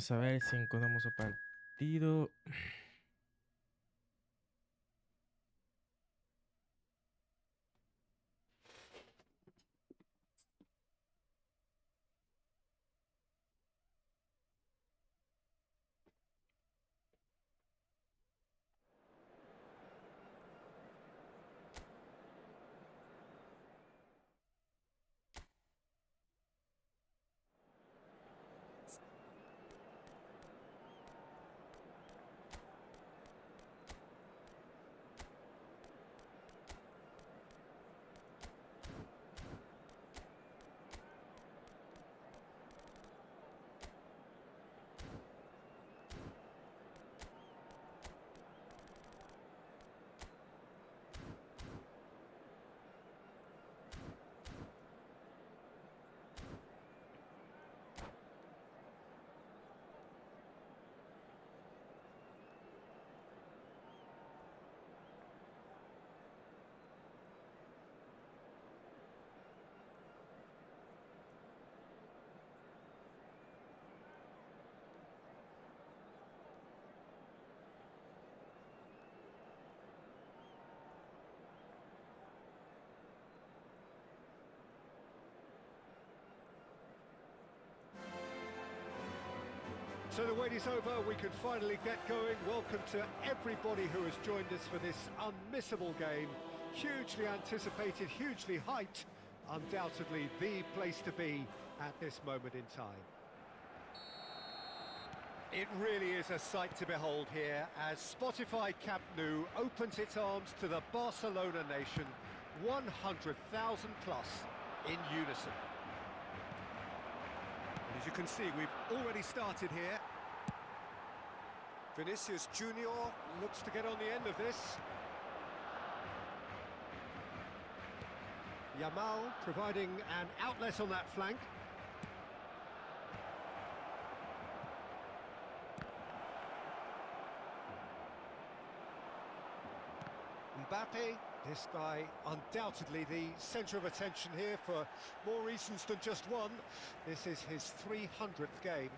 Vamos a ver si encontramos el partido. So the wait is over, we can finally get going. Welcome to everybody who has joined us for this unmissable game. Hugely anticipated, hugely hyped, undoubtedly the place to be at this moment in time. It really is a sight to behold here as Spotify Camp Nou opens its arms to the Barcelona nation, 100,000 plus in unison. And as you can see, we've already started here. Vinicius Junior looks to get on the end of this. Yamal providing an outlet on that flank. Mbappe, this guy undoubtedly the centre of attention here for more reasons than just one. This is his 300th game.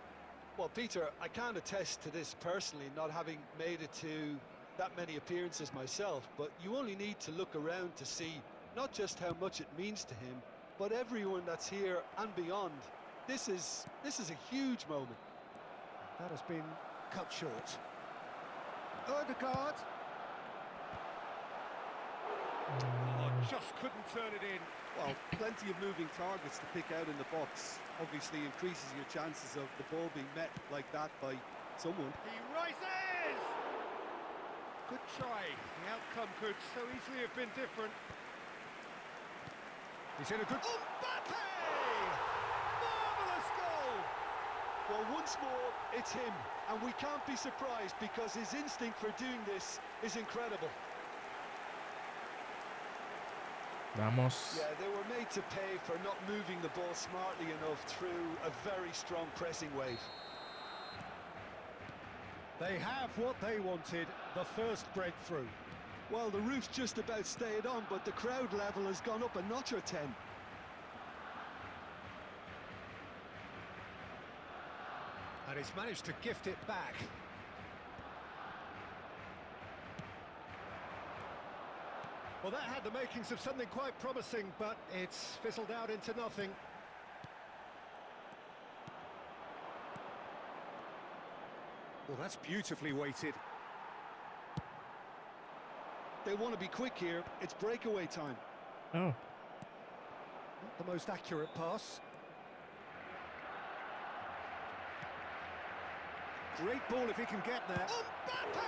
Well, Peter, I can't attest to this personally, not having made it to that many appearances myself, but you only need to look around to see not just how much it means to him, but everyone that's here and beyond. This is a huge moment. That has been cut short. Odegaard. Oh, just couldn't turn it in. Well, plenty of moving targets to pick out in the box. Obviously increases your chances of the ball being met like that by someone. He rises! Good try. The outcome could so easily have been different. He's in a good... Mbappe! Marvellous goal! Well, once more, it's him, and we can't be surprised because his instinct for doing this is incredible. Vamos. Yeah, they were made to pay for not moving the ball smartly enough through a very strong pressing wave. They have what they wanted, the first breakthrough. Well, the roof's just about stayed on, but the crowd level has gone up a notch or 10. And he's managed to gift it back. Well, that had the makings of something quite promising, but it's fizzled out into nothing. Well, that's beautifully weighted. They want to be quick here. It's breakaway time. Oh. Not the most accurate pass. Great ball if he can get there. Mbappe!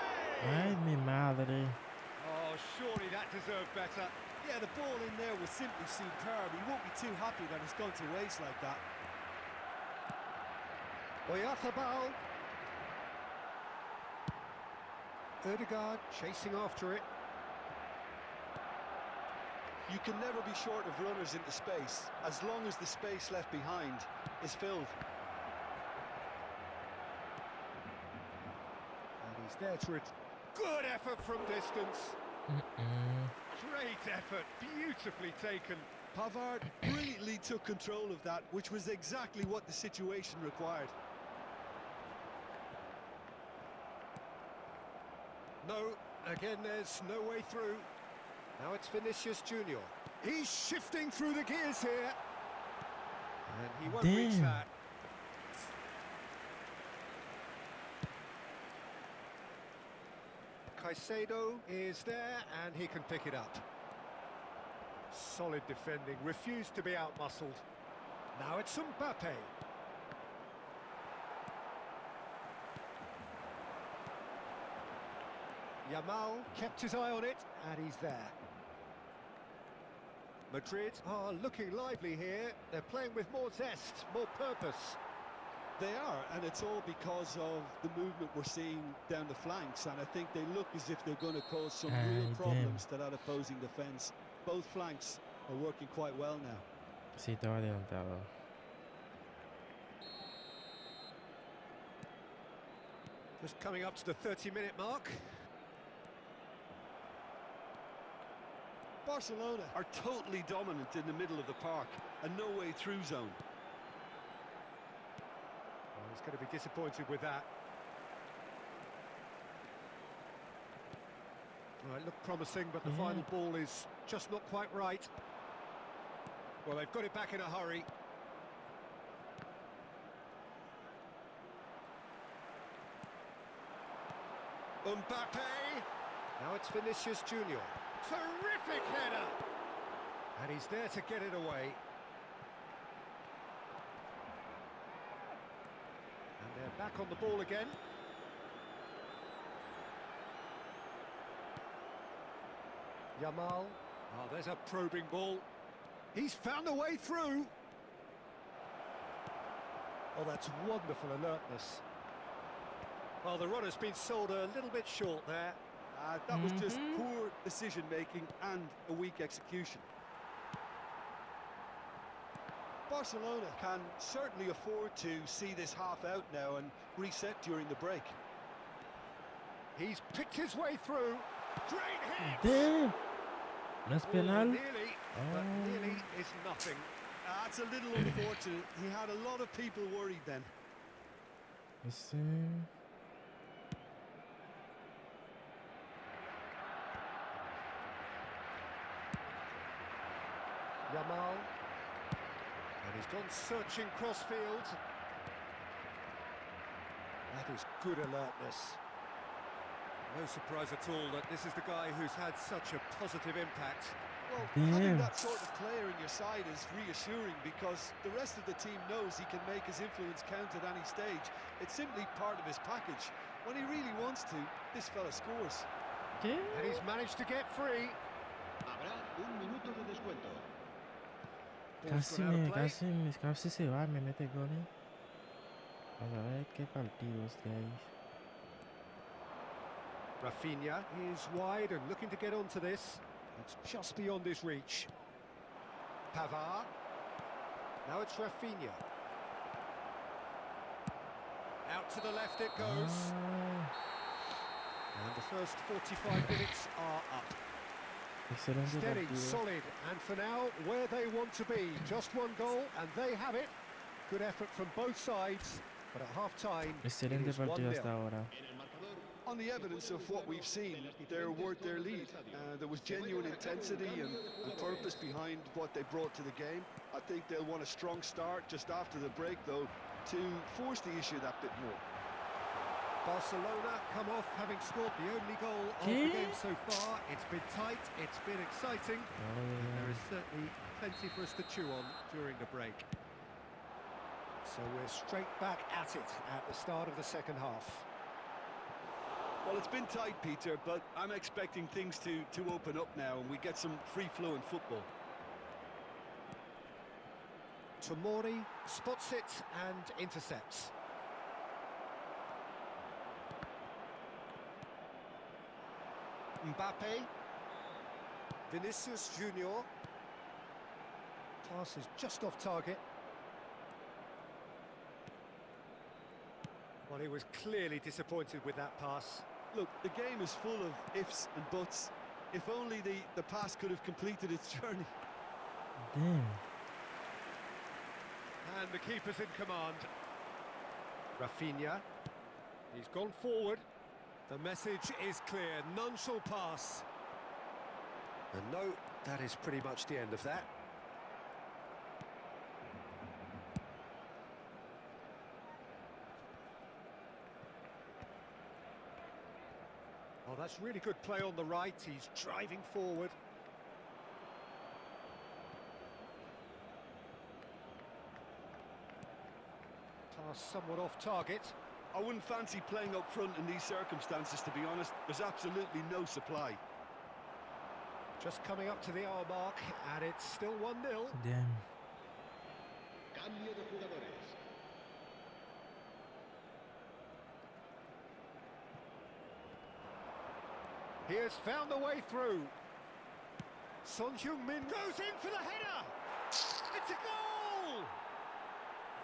Ay, mi madre. Oh, surely that deserved better. Yeah, the ball in there was simply superb. He won't be too happy that it's gone to waste like that. Oyarzabal. Odegaard chasing after it. You can never be short of runners into space, as long as the space left behind is filled. And he's there to it. Good effort from distance. Great effort, beautifully taken. Pavard brilliantly took control of that, which was exactly what the situation required. No, again there's no way through. Now it's Vinicius Junior. He's shifting through the gears here. And he won't reach Damn. that. Caicedo is there and he can pick it up. Solid defending, refused to be outmuscled. Now it's Mbappe. Yamal kept his eye on it and he's there. Madrid are looking lively here. They're playing with more zest, more purpose. They are, and it's all because of the movement we're seeing down the flanks, and I think they look as if they're going to cause some real problems to that opposing defence. Both flanks are working quite well now. Sí, estaba adelantado. Just coming up to the 30-minute mark. Barcelona are totally dominant in the middle of the park, a no-way-through zone. Well, he's going to be disappointed with that. Well, it looked promising, but the final ball is just not quite right. Well, they've got it back in a hurry. Mbappe! Now it's Vinicius Junior. Terrific header! And he's there to get it away. And they're back on the ball again. Yamal. Oh, there's a probing ball. He's found a way through. Oh, that's wonderful alertness. Well, the runner's been sold a little bit short there. That was just poor decision-making and a weak execution. Barcelona can certainly afford to see this half out now and reset during the break. He's picked his way through. Great hit! Damn. No es penal. Nearly, but nearly is nothing. That's a little unfortunate. He had a lot of people worried then. Ese... Yamal. And he's gone searching crossfield. That is good alertness. No surprise at all that this is the guy who's had such a positive impact. Well, Damn. having that sort of player in your side is reassuring because the rest of the team knows he can make his influence count at any stage. It's simply part of his package. When he really wants to, this fella scores. ¿Qué? And he's managed to get free. Habrá un minuto de descuento. Ball's gone out of play. Casi se va, me mete gol. Vamos a ver qué partido este ahí. Rafinha is wide and looking to get onto this. It's just beyond his reach. Pavard. Now it's Rafinha. Out to the left it goes. And the first 45 minutes are up. Excelente Steady, partido. solid, and for now, where they want to be. Just one goal, and they have it. Good effort from both sides, but at half-time, it Excelente is partido 1-0. hasta ahora. On the evidence of what we've seen, they're worth their lead. There was genuine intensity and purpose behind what they brought to the game. I think they'll want a strong start just after the break, though, to force the issue that bit more. Barcelona come off having scored the only goal of ¿Qué? the game so far. It's been tight, it's been exciting. There is certainly plenty for us to chew on during the break. So we're straight back at it at the start of the second half. Well, it's been tight, Peter, but I'm expecting things to open up now and we get some free-flowing football. Tomori spots it and intercepts. Mbappe. Vinicius Junior. Pass is just off target. Well, he was clearly disappointed with that pass. Look, the game is full of ifs and buts. If only the pass could have completed its journey. Damn. And the keeper's in command. Rafinha. He's gone forward. The message is clear, none shall pass. And no, that is pretty much the end of that. Oh, that's really good play on the right. He's driving forward. Pass somewhat off target. I wouldn't fancy playing up front in these circumstances, to be honest. There's absolutely no supply. Just coming up to the hour mark, and it's still 1-0. Damn. Cambio de jugadores. He has found the way through. Son Heung-min goes in for the header. It's a goal!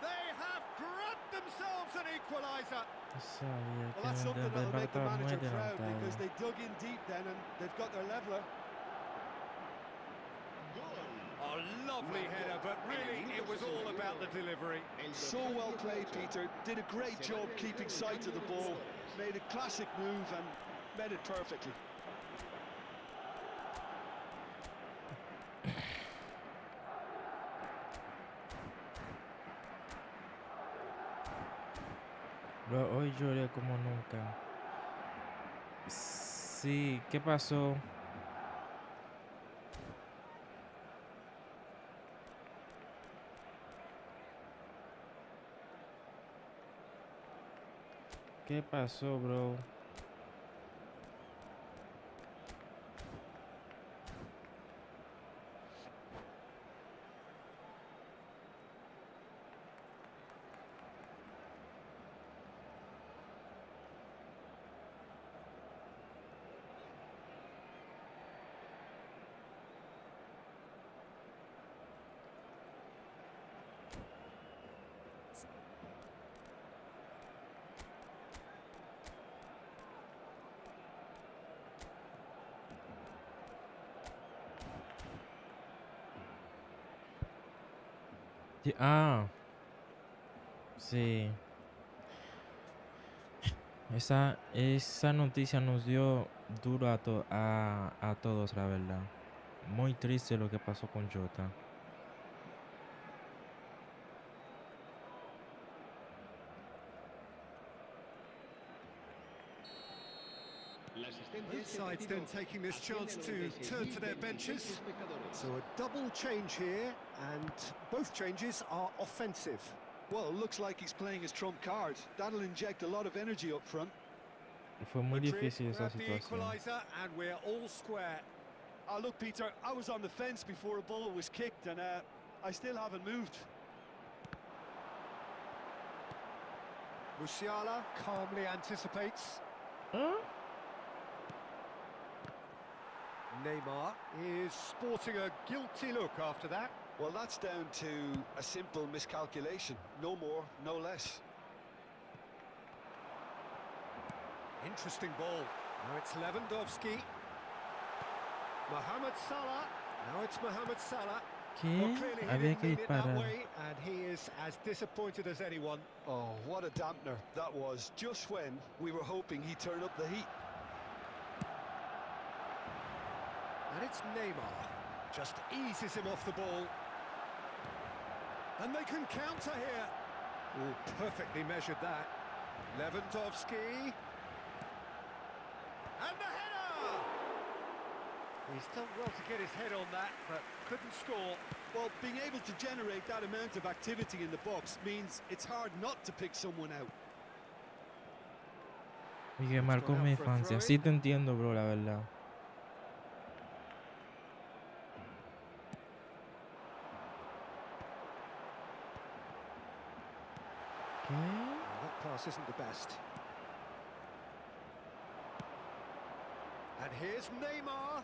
They have grabbed themselves an equaliser. Sabía Well, que that's something el that'll Barça make the estaba muy manager proud adelantado. because they dug in deep then and they've got their leveler. A lovely header, but really it was all about the delivery. So well played, Peter. Did a great job keeping sight of the ball. Made a classic move and met it perfectly. Bro, hoy lloré como nunca. Sí, ¿qué pasó? ¿Qué pasó, bro? Ah, sí. Esa noticia nos dio duro a todos, la verdad. Muy triste lo que pasó con Jota. Both sides then taking this chance to turn to their benches. So a double change here, and both changes are offensive. Well, it looks like he's playing his trump card. That'll inject a lot of energy up front. Fue muy Madrid difícil esa grab the situación. equaliser, and we're all square. Look, Peter, I was on the fence before a ball was kicked, and I still haven't moved. Musiala calmly anticipates. Huh? Neymar is sporting a guilty look after that. Well, that's down to a simple miscalculation. No more, no less. Interesting ball. Now it's Lewandowski. Mohamed Salah. Now it's Mohamed Salah. Well, ¿Qué? clearly he Había didn't que mean it that disparar. way, and he is as disappointed as anyone. Oh, what a dampener that was, just when we were hoping he'd turn up the heat. And it's Neymar. Just eases him off the ball. And they can counter here. Oh, perfectly measured that. Lewandowski. And the header! He's done well to get his head on that, but couldn't score. Well, being able to generate that amount of activity in the box means it's hard not to pick someone out. Y que marcó mi infancia. Sí te entiendo, bro, la verdad. ¿Qué? Well, that pass isn't the best. And here's Neymar.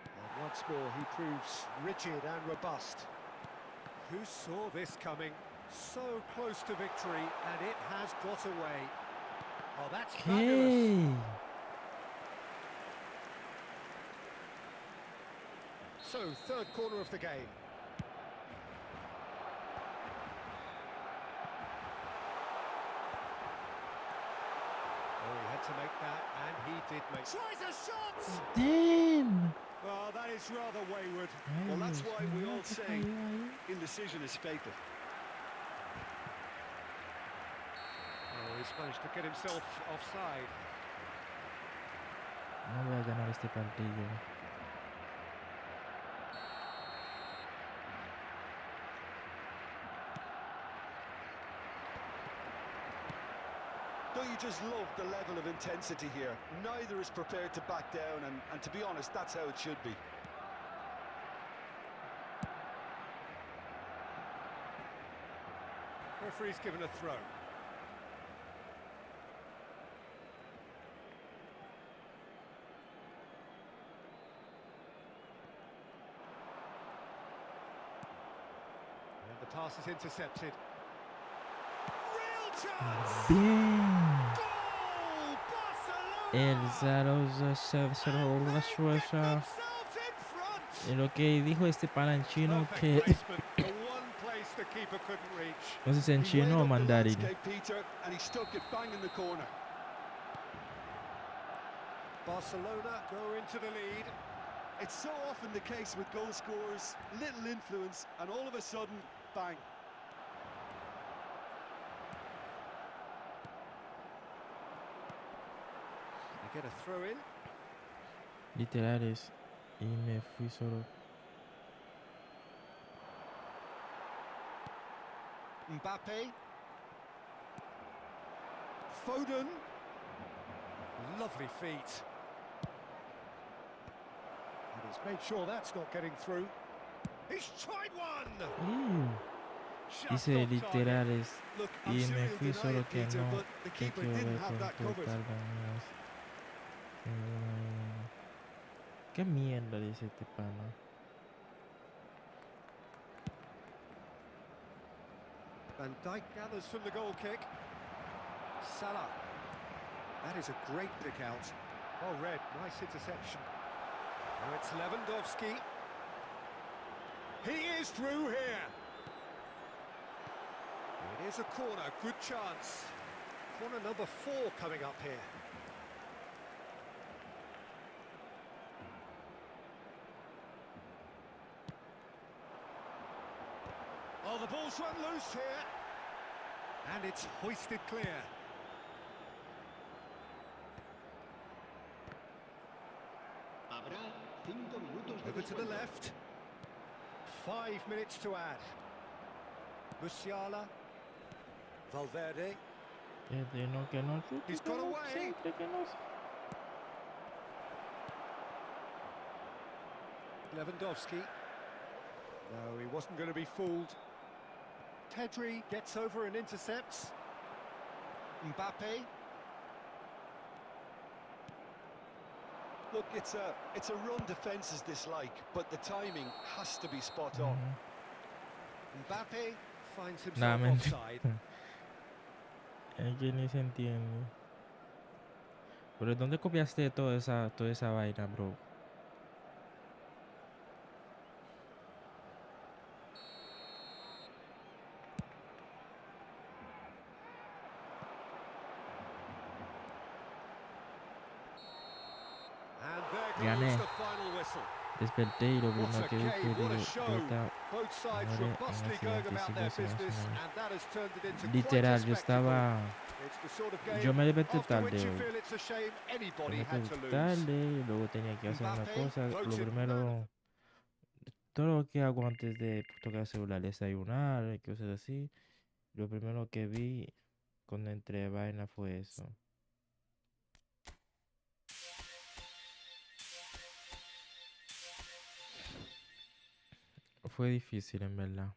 And once more, he proves rigid and robust. Who saw this coming? So close to victory, and it has got away. Oh, that's fabulous. ¿Qué? So, third corner of the game. Oh, he had to make that, and he did make. Tries a shot! Damn. Well, that is rather wayward. Ay, Well, that's Dios why we mío, all ¿qué say cayó ahí? indecision is fatal. Oh, he's managed to get himself offside. No voy a ganar este partido. Don't you just love the level of intensity here? Neither is prepared to back down, and to be honest, that's how it should be. Referee's given a throw. And the pass is intercepted. Real chance! Bien. Goal! Barcelona! El Zaragoza se observó la They've sueza. themselves in front! Y lo que dijo este pana en chino Perfect que placement, the one place the keeper couldn't reach. no sé si en He chino o weighed up the mandarín. landscape, Peter, and he stuck it bang in the corner. Barcelona go into the lead. It's so often the case with goal scorers, little influence, and all of a sudden, bang. They get a throw in. Literales. Y me fui solo. Mbappe. Foden. Lovely feet. And he's made sure that's not getting through. He's tried one! Just Dice off target. literales. Look, I'm Y sure me he'll fui deny solo it, que Peter, no. but the Que keeper quiero didn't ver have con that covered. ¿Qué mierda dice este pana? Van Dijk gathers from the goal kick. Salah. That is a great pick out. Well read, nice interception. Now it's Lewandowski. He is through here. It is a corner, good chance. Corner number 4 coming up here. Oh, the ball's run loose here. And it's hoisted clear. Habrá 5 minutos de Over to the descuento. left. 5 minutes to add. Musiala. Valverde. Que no. He's got away. Siempre que no. Lewandowski. No, he wasn't going to be fooled. Pedri gets over and intercepts. Mbappe. Look, it's a run defences dislike, but the timing has to be spot on. Mbappe finds Nah, himself mentira. offside. Es que ni se entiende. Pero ¿dónde copiaste toda esa vaina, bro? And there Gané. goes the final whistle. Desperté y lo What primero a que vi game, fue what a de show. ahorita Both sides muere en robustly going about their accidente business, nacional. and that has turned it into quite a Literal, yo spectacle. estaba. It's the sort of Yo game me desperté after which tarde you hoy. feel it's a shame Me anybody desperté had to lose. tarde y luego tenía que hacer una Mbappe cosa. Lo voted primero, todo lo que hago antes de tocar el celular, desayunar, cosas así. Lo primero que vi cuando entré a vaina fue eso. Fue difícil, en verdad.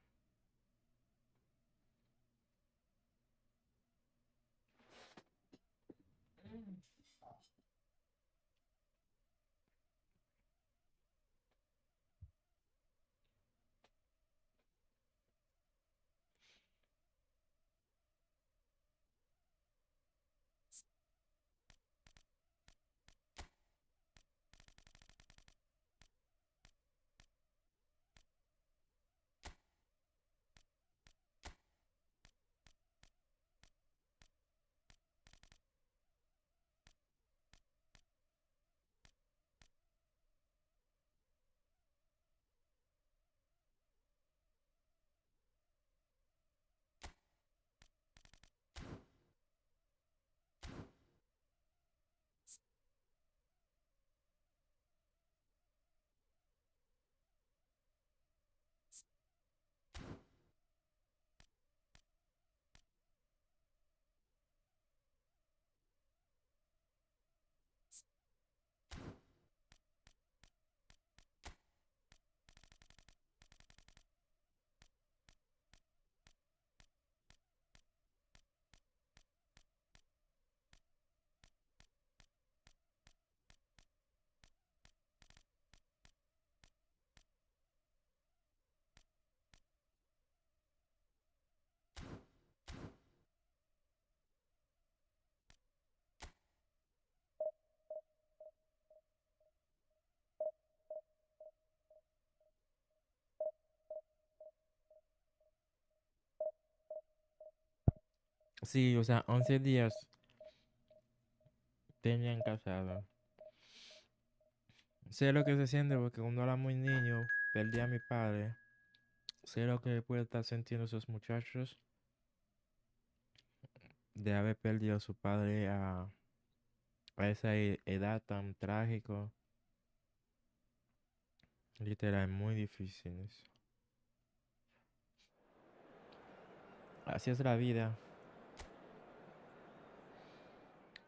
Sí, o sea, 11 días tenían casado. Sé lo que se siente porque cuando era muy niño, perdí a mi padre. Sé lo que puede estar sintiendo esos muchachos de haber perdido a su padre a esa edad tan trágico. Literal, muy difícil eso. Así es la vida.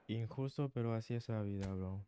Injusto, pero así es la vida, bro.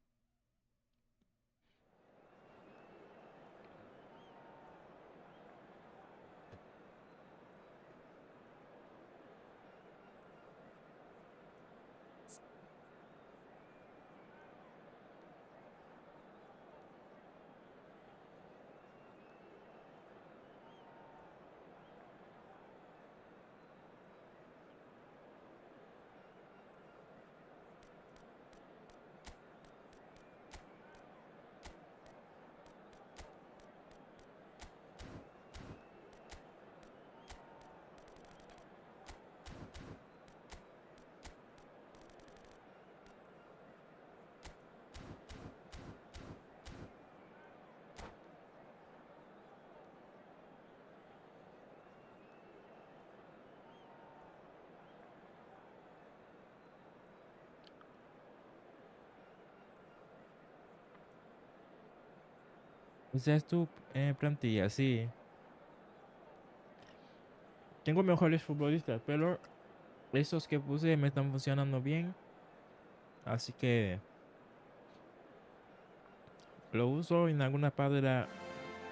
Esa es tu plantilla, sí. Tengo mejores futbolistas, pero esos que puse me están funcionando bien. Así que lo uso en alguna parte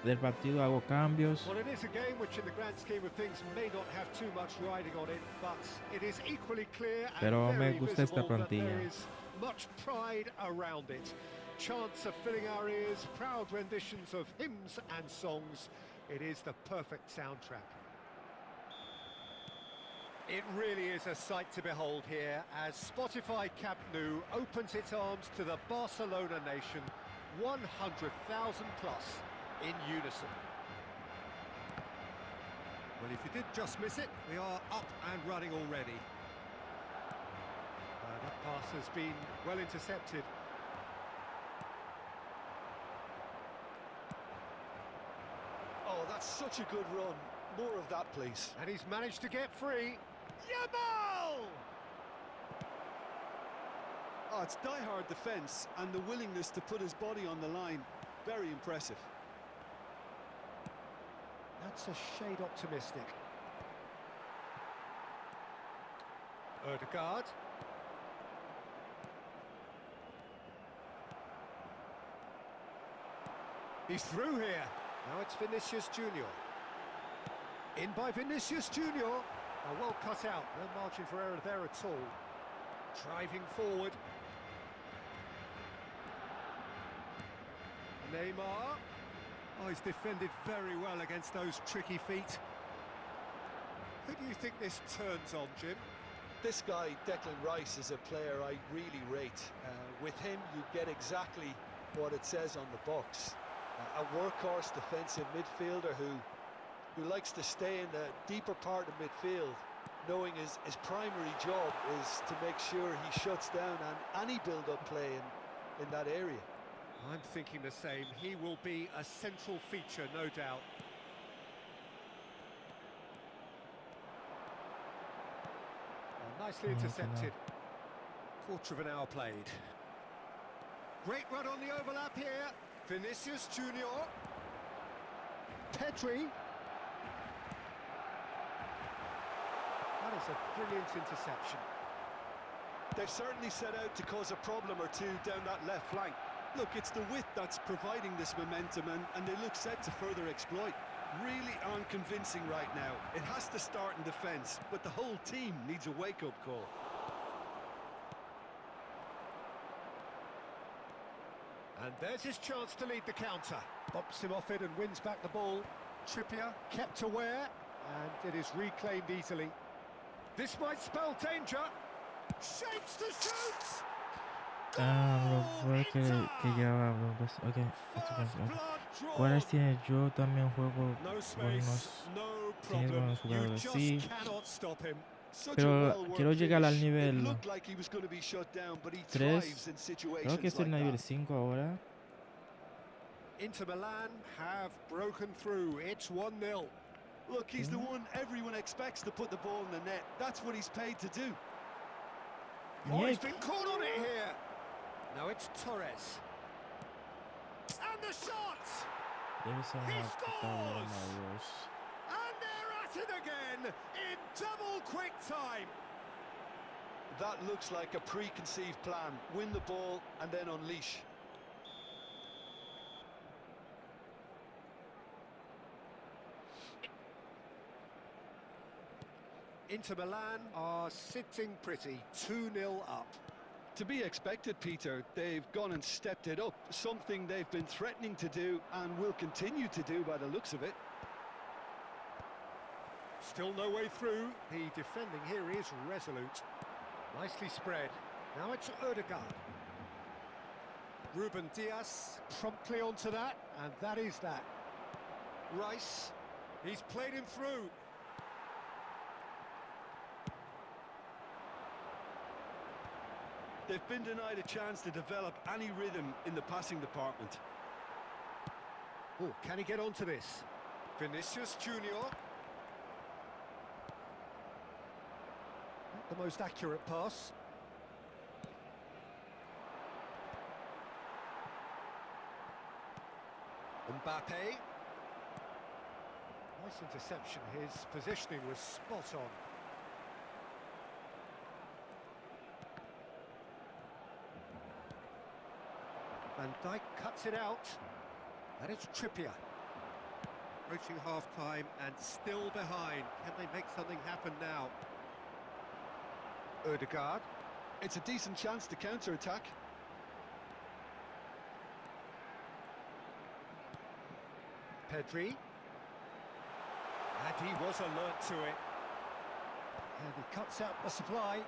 del partido, hago cambios. Well, it is a game which in the grand scheme of things may not have too much riding on it, but it is equally clear and Pero me very gusta esta visible that there plantilla. is much pride around it. Chants are filling our ears, proud renditions of hymns and songs. It is the perfect soundtrack. It really is a sight to behold here as Spotify Camp Nou opens its arms to the Barcelona nation, 100,000 plus in unison. Well, if you did just miss it, we are up and running already. That pass has been well intercepted. Oh, that's such a good run. More of that, please. And he's managed to get free. Yamal! Oh, it's die-hard defence and the willingness to put his body on the line. Very impressive. That's a shade optimistic. Odegaard. He's through here. Now it's Vinicius Junior. In by Vinicius Junior. Oh, well cut out. No margin for error there at all. Driving forward. Neymar. Oh, he's defended very well against those tricky feet. Who do you think this turns on, Jim? This guy, Declan Rice, is a player I really rate. With him, you get exactly what it says on the box. A workhorse defensive midfielder who likes to stay in the deeper part of midfield, knowing his primary job is to make sure he shuts down any build-up play in that area. I'm thinking the same. He will be a central feature, no doubt. Well, nicely intercepted. Quarter of an hour played. Great run on the overlap here. Vinicius Junior. Pedri. That is a brilliant interception. They've certainly set out to cause a problem or two down that left flank. Look, it's the width that's providing this momentum and they look set to further exploit. Really aren't convincing right now. It has to start in defence, but the whole team needs a wake-up call. And there's his chance to lead the counter. Bops him off it and wins back the ball. Trippier kept aware, and it is reclaimed easily. This might spell danger. Shapes to shoot! Bro, fue que llevaba, bro. Pues, ok, esto fue, ok. ¿Cuáles tienes? Yo también juego No con space, unos. no Tienes problem. buenos You jugadores. just Sí, cannot stop him. Such a Pero quiero well-worked llegar al finish. It nivel looked like he was going to be shut down, but he 3. thrives in Creo que situations es el like nivel that. 5 ahora. Inter Milan have broken through. It's 1-0. Look, he's the one everyone expects to put the ball in the net. That's what he's paid to do. Oh, he's Nick. been caught on it here. No, it's Torres. And the shot! Debe ser He una puta scores! broma, Dios. And they're at it again in double quick time. That looks like a preconceived plan. Win the ball and then unleash. Inter Milan are sitting pretty, 2-0 up. To be expected, Peter. They've gone and stepped it up, something they've been threatening to do and will continue to do by the looks of it. Still no way through. The defending here is resolute. Nicely spread. Now it's Odegaard. Ruben Dias promptly onto that, and that is that. Rice, he's played him through. They've been denied a chance to develop any rhythm in the passing department. Oh, can he get onto this? Vinicius Junior. Not the most accurate pass. Mbappe. Nice interception. His positioning was spot on. Van Dijk cuts it out, and it's Trippier. Approaching half-time and still behind. Can they make something happen now? Odegaard. It's a decent chance to counter-attack. Pedri. And he was alert to it. And he cuts out the supply.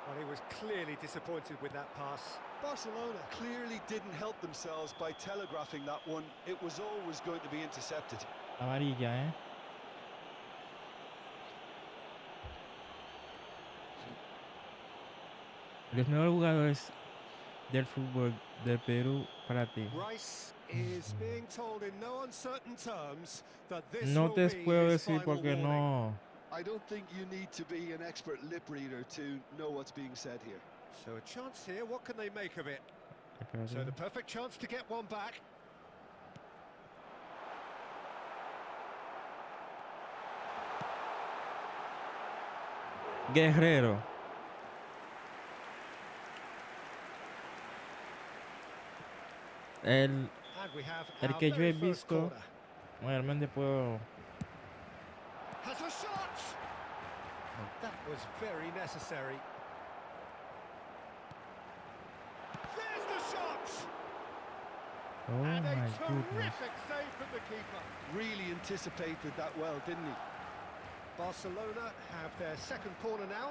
Well, he was clearly disappointed with that pass. Barcelona clearly didn't help themselves by telegraphing that one. It was always going to be intercepted. Amarilla, ¿eh? Los nuevos jugadores del fútbol del Perú para ti. Rice is being told in no uncertain terms that this No will te be puedo his decir final porque warning. no. I don't think you need to be an expert lip reader to know what's being said here. So a chance here, what can they make of it? So the perfect chance to get one back. Guerrero. El And we have our que yo very he first visto, corner. realmente puedo. Has a shot! And that was very necessary. There's the shot! Oh And a my goodness. terrific save from the keeper. Really anticipated that well, didn't he? Barcelona have their second corner now.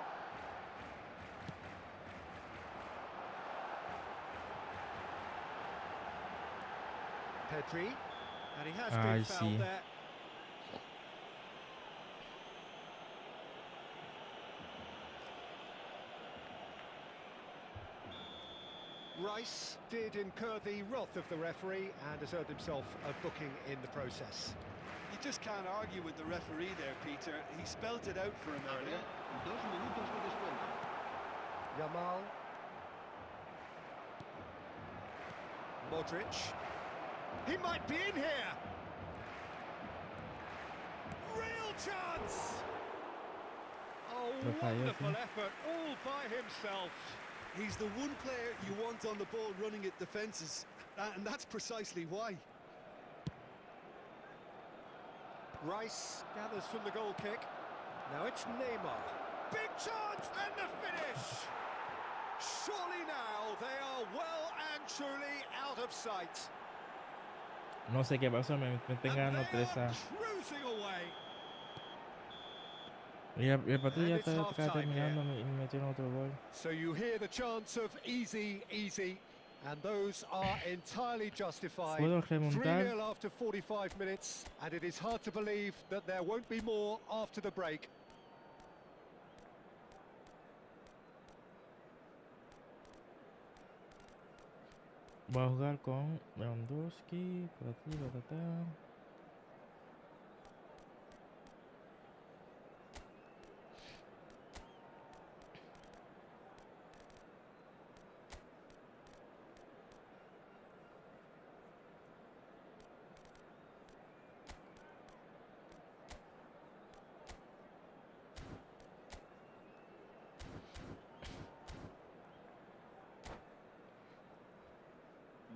Pedri, and he has been fouled there. Rice did incur the wrath of the referee and has earned himself a booking in the process. You just can't argue with the referee there, Peter. He spelt it out for him earlier. 2 minutos de descuento. Yamal. Modric. He might be in here. Real chance. Oh, wonderful effort, all by himself. He's the one player you want on the ball running at defences, and that's precisely why. Rice gathers from the goal kick. Now it's Neymar. Big chance and the finish. Surely now they are well and truly out of sight. No sé qué pasó, me están ganando 3 a. Cruising away. Y el partido ya And it's está half-time terminando y me metieron otro gol. So you hear the chants of easy, easy. And those are entirely justified. Puedo remontar. 3-0 after 45 minutes, and it is hard to believe that there won't be more after the break. Voy a jugar con Lewandowski, por aquí, ta.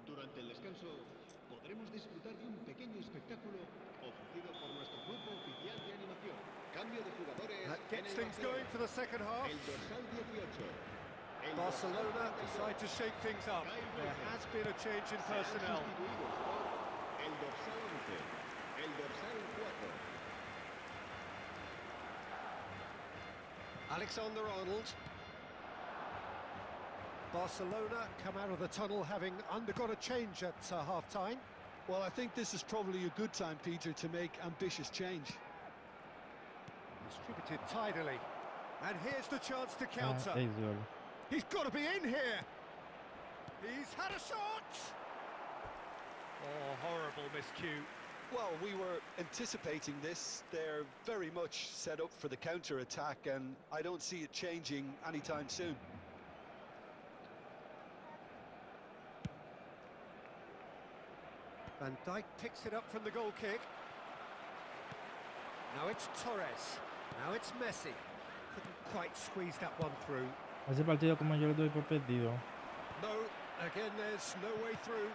Durante el descanso podremos disfrutar de un pequeño espectáculo ofrecido por nuestro grupo oficial de animación. Cambio de jugadores. That gets things going for the second half. El dorsal 18. El Barcelona dorsal decide to shake things up. There has been a change in personnel. sustituidos por el dorsal 11. El dorsal 4. Alexander-Arnold. Barcelona come out of the tunnel having undergone a change at half-time. Well, I think this is probably a good time, Peter, to make ambitious change. Distributed tidily. And here's the chance to counter. 6 gol. He's got to be in here. He's had a shot. Oh, horrible miscue. Well, we were anticipating this. They're very much set up for the counter-attack, and I don't see it changing anytime soon. Van Dijk picks it up from the goal kick. Now it's Torres. Now it's Messi. Couldn't quite squeeze that one through. Ese partido como yo lo doy por perdido. No, again there's no way through.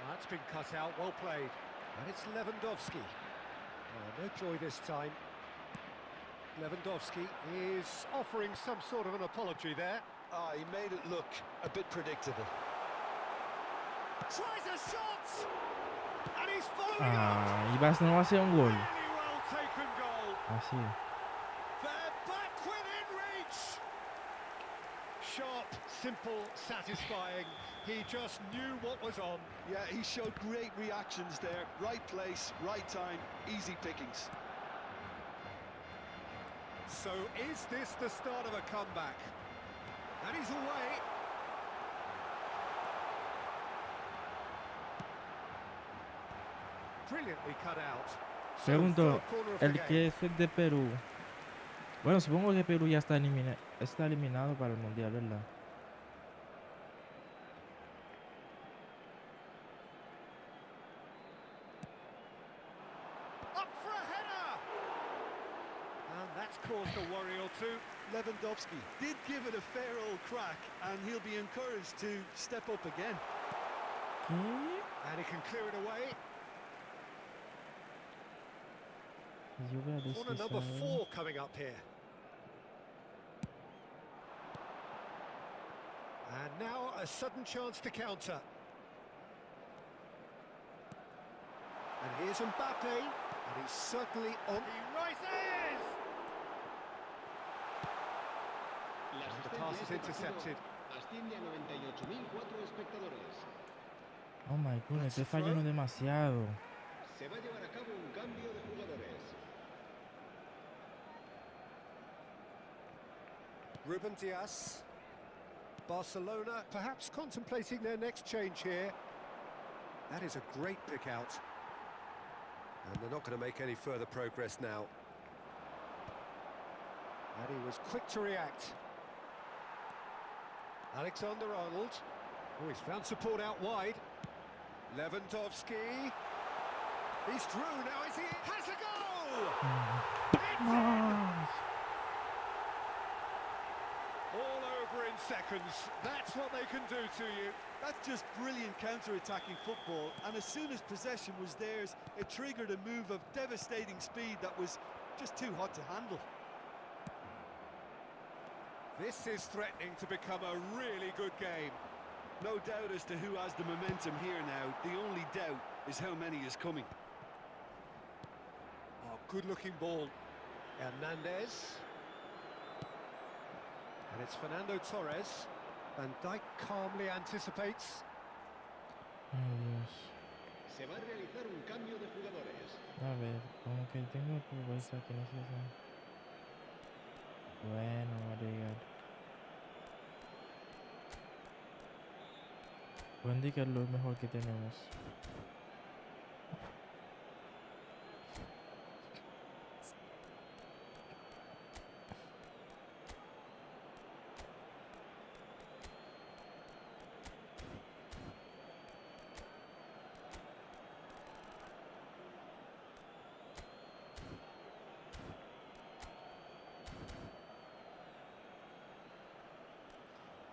That's been cut out, well played. And it's Lewandowski. Oh, no joy this time. Lewandowski is offering some sort of an apology there. He made it look a bit predictable. Tries a shot! And he's following up! Y no va a ser un gol. Really well taken goal. Así. They're back within reach! Sharp, simple, satisfying. He just knew what was on. Yeah, he showed great reactions there. Right place, right time, easy pickings. So is this the start of a comeback? And he's away. Brilliantly cut out. So, Pregunto, third corner of the el game. que es de Perú. Bueno, supongo que Perú ya está eliminado para el Mundial, ¿verdad? Up for a header! And that's caused a worry or two. Lewandowski did give it a fair old crack, and he'll be encouraged to step up again. ¿Qué? And he can clear it away. Yo voy a Corner deslizar. number 4 coming up here. And now a sudden chance to counter. And here's Mbappe, and he's certainly on. He rises! La The pass is asistencia de este intercepted. partido asciende a 98.004 espectadores. Oh my goodness, That's a estoy fallando throw. demasiado. Se va a llevar a cabo un cambio de jugadores. Ruben Dias. Barcelona perhaps contemplating their next change here. That is a great pick out. And they're not going to make any further progress now. And he was quick to react. Alexander-Arnold. Oh, he's found support out wide. Lewandowski. He's through now, is he? Has a goal! It's in! Vamos. All over in seconds. That's what they can do to you. That's just brilliant counter-attacking football, and as soon as possession was theirs, it triggered a move of devastating speed that was just too hot to handle. This is threatening to become a really good game. No doubt as to who has the momentum here now. The only doubt is how many is coming. Oh, good-looking ball. Hernandez. And it's Fernando Torres. Van Dijk calmly anticipates. Ay, Dios. Se va a realizar un cambio de jugadores. A ver, como que tengo duda esa que no sé si... Bueno, va a llegar. Wendy, que es lo mejor que tenemos.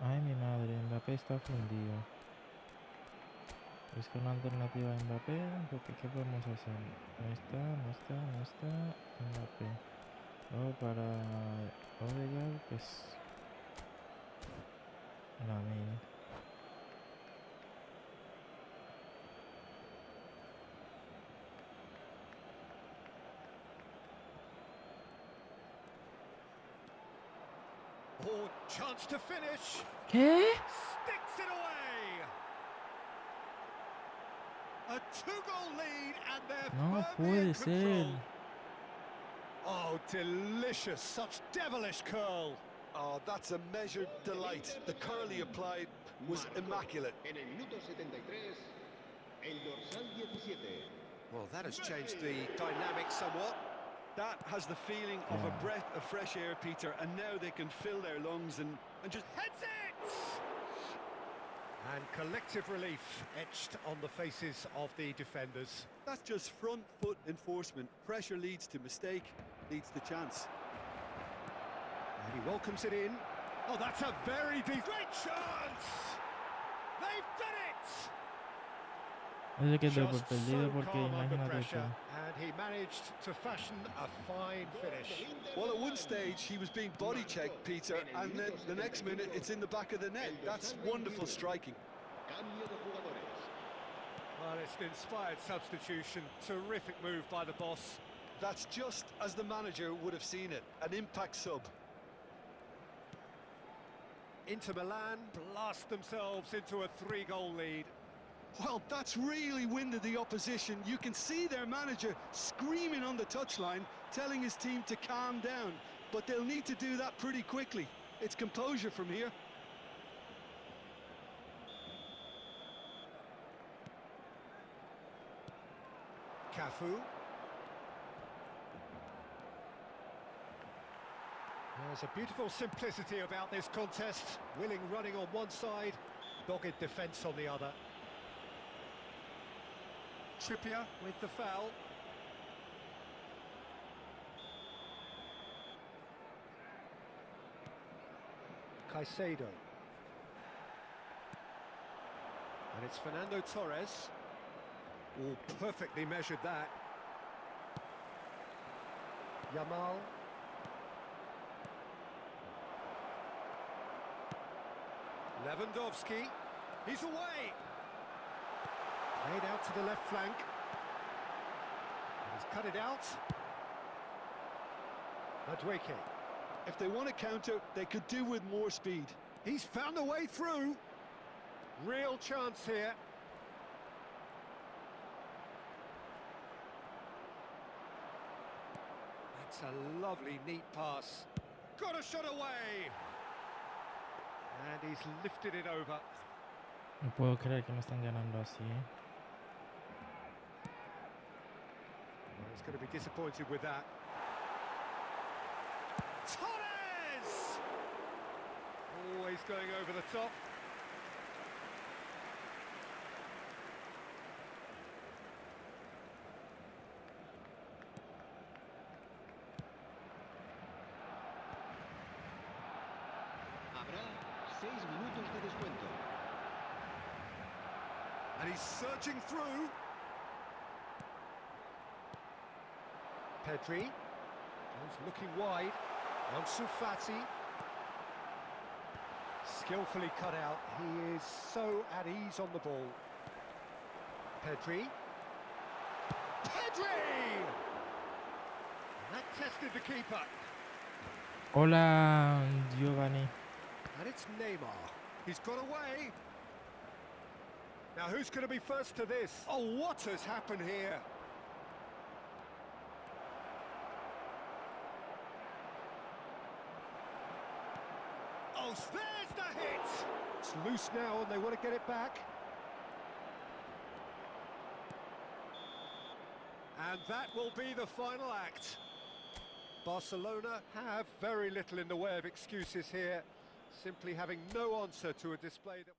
Ay, mi madre, Mbappé está fundido. Busca una alternativa a Mbappé, porque ¿qué podemos hacer? No está, no está, no está. Mbappé. Luego para Odegaard, pues... Lamine. Oh, chance to finish. ¿Qué? Sticks it away. A two-goal lead and they're No firmly in puede ser. control. Oh, delicious. Such devilish curl. Oh, that's a measured delight. The curl he applied was Marcó immaculate. En el minuto 73, el dorsal 17. Well, that has changed the dynamic somewhat. That has the feeling of a breath of fresh air, Peter, and now they can fill their lungs and just... Heads it! And collective relief etched on the faces of the defenders. That's just front foot enforcement. Pressure leads to mistake, leads to chance. And he welcomes it in. Oh, that's a very deep... Great chance! They've done it! Es que doy por Just perdido so porque calm under imagínate pressure, tú. and he managed to fashion a fine finish. Well, at one stage he was being body checked, Peter, and then the next minute it's in the back of the net. That's wonderful striking. Cambio de jugadores. Well, it's an inspired substitution. Terrific move by the boss. That's just as the manager would have seen it, an impact sub. Inter Milan blast themselves into a 3-goal lead. Well, that's really winded the opposition. You can see their manager screaming on the touchline, telling his team to calm down. But they'll need to do that pretty quickly. It's composure from here. Cafu. There's a beautiful simplicity about this contest. Willing running on one side, dogged defence on the other. Trippier with the foul. Caicedo. And it's Fernando Torres. Oh, perfectly measured that. Yamal. Lewandowski. He's away. Played out to the left flank. And he's cut it out. Madueke. If they want to counter, they could do with more speed. He's found a way through. Real chance here. That's a lovely, neat pass. Got a shot away. And he's lifted it over. No puedo creer que me están ganando así, ¿eh? Well, he's going to be disappointed with that. Torres! Always going over the top. Habrá 6 minutos de descuento. And he's surging through. Pedri. He's looking wide. Ansu Fati. Skillfully cut out. He is so at ease on the ball. Pedri. Pedri! And that tested the keeper. Hola, Giovanni. And it's Neymar. He's got away. Now who's going to be first to this? Oh, what has happened here? Oh, there's the hit! It's loose now and they want to get it back. And that will be the final act. Barcelona have very little in the way of excuses here, simply having no answer to a display that...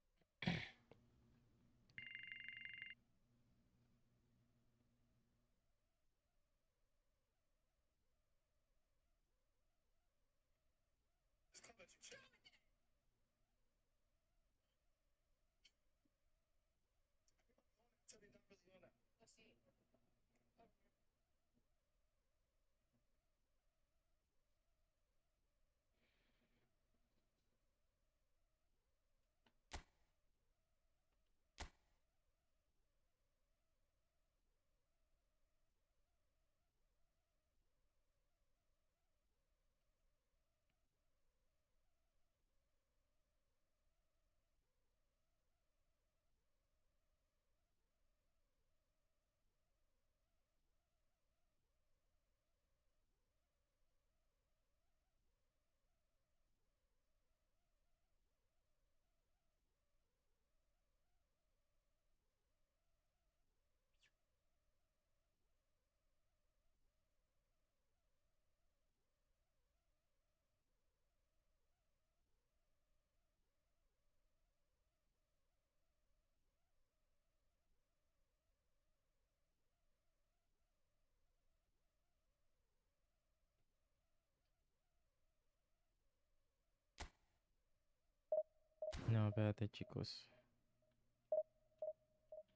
No, espérate, chicos.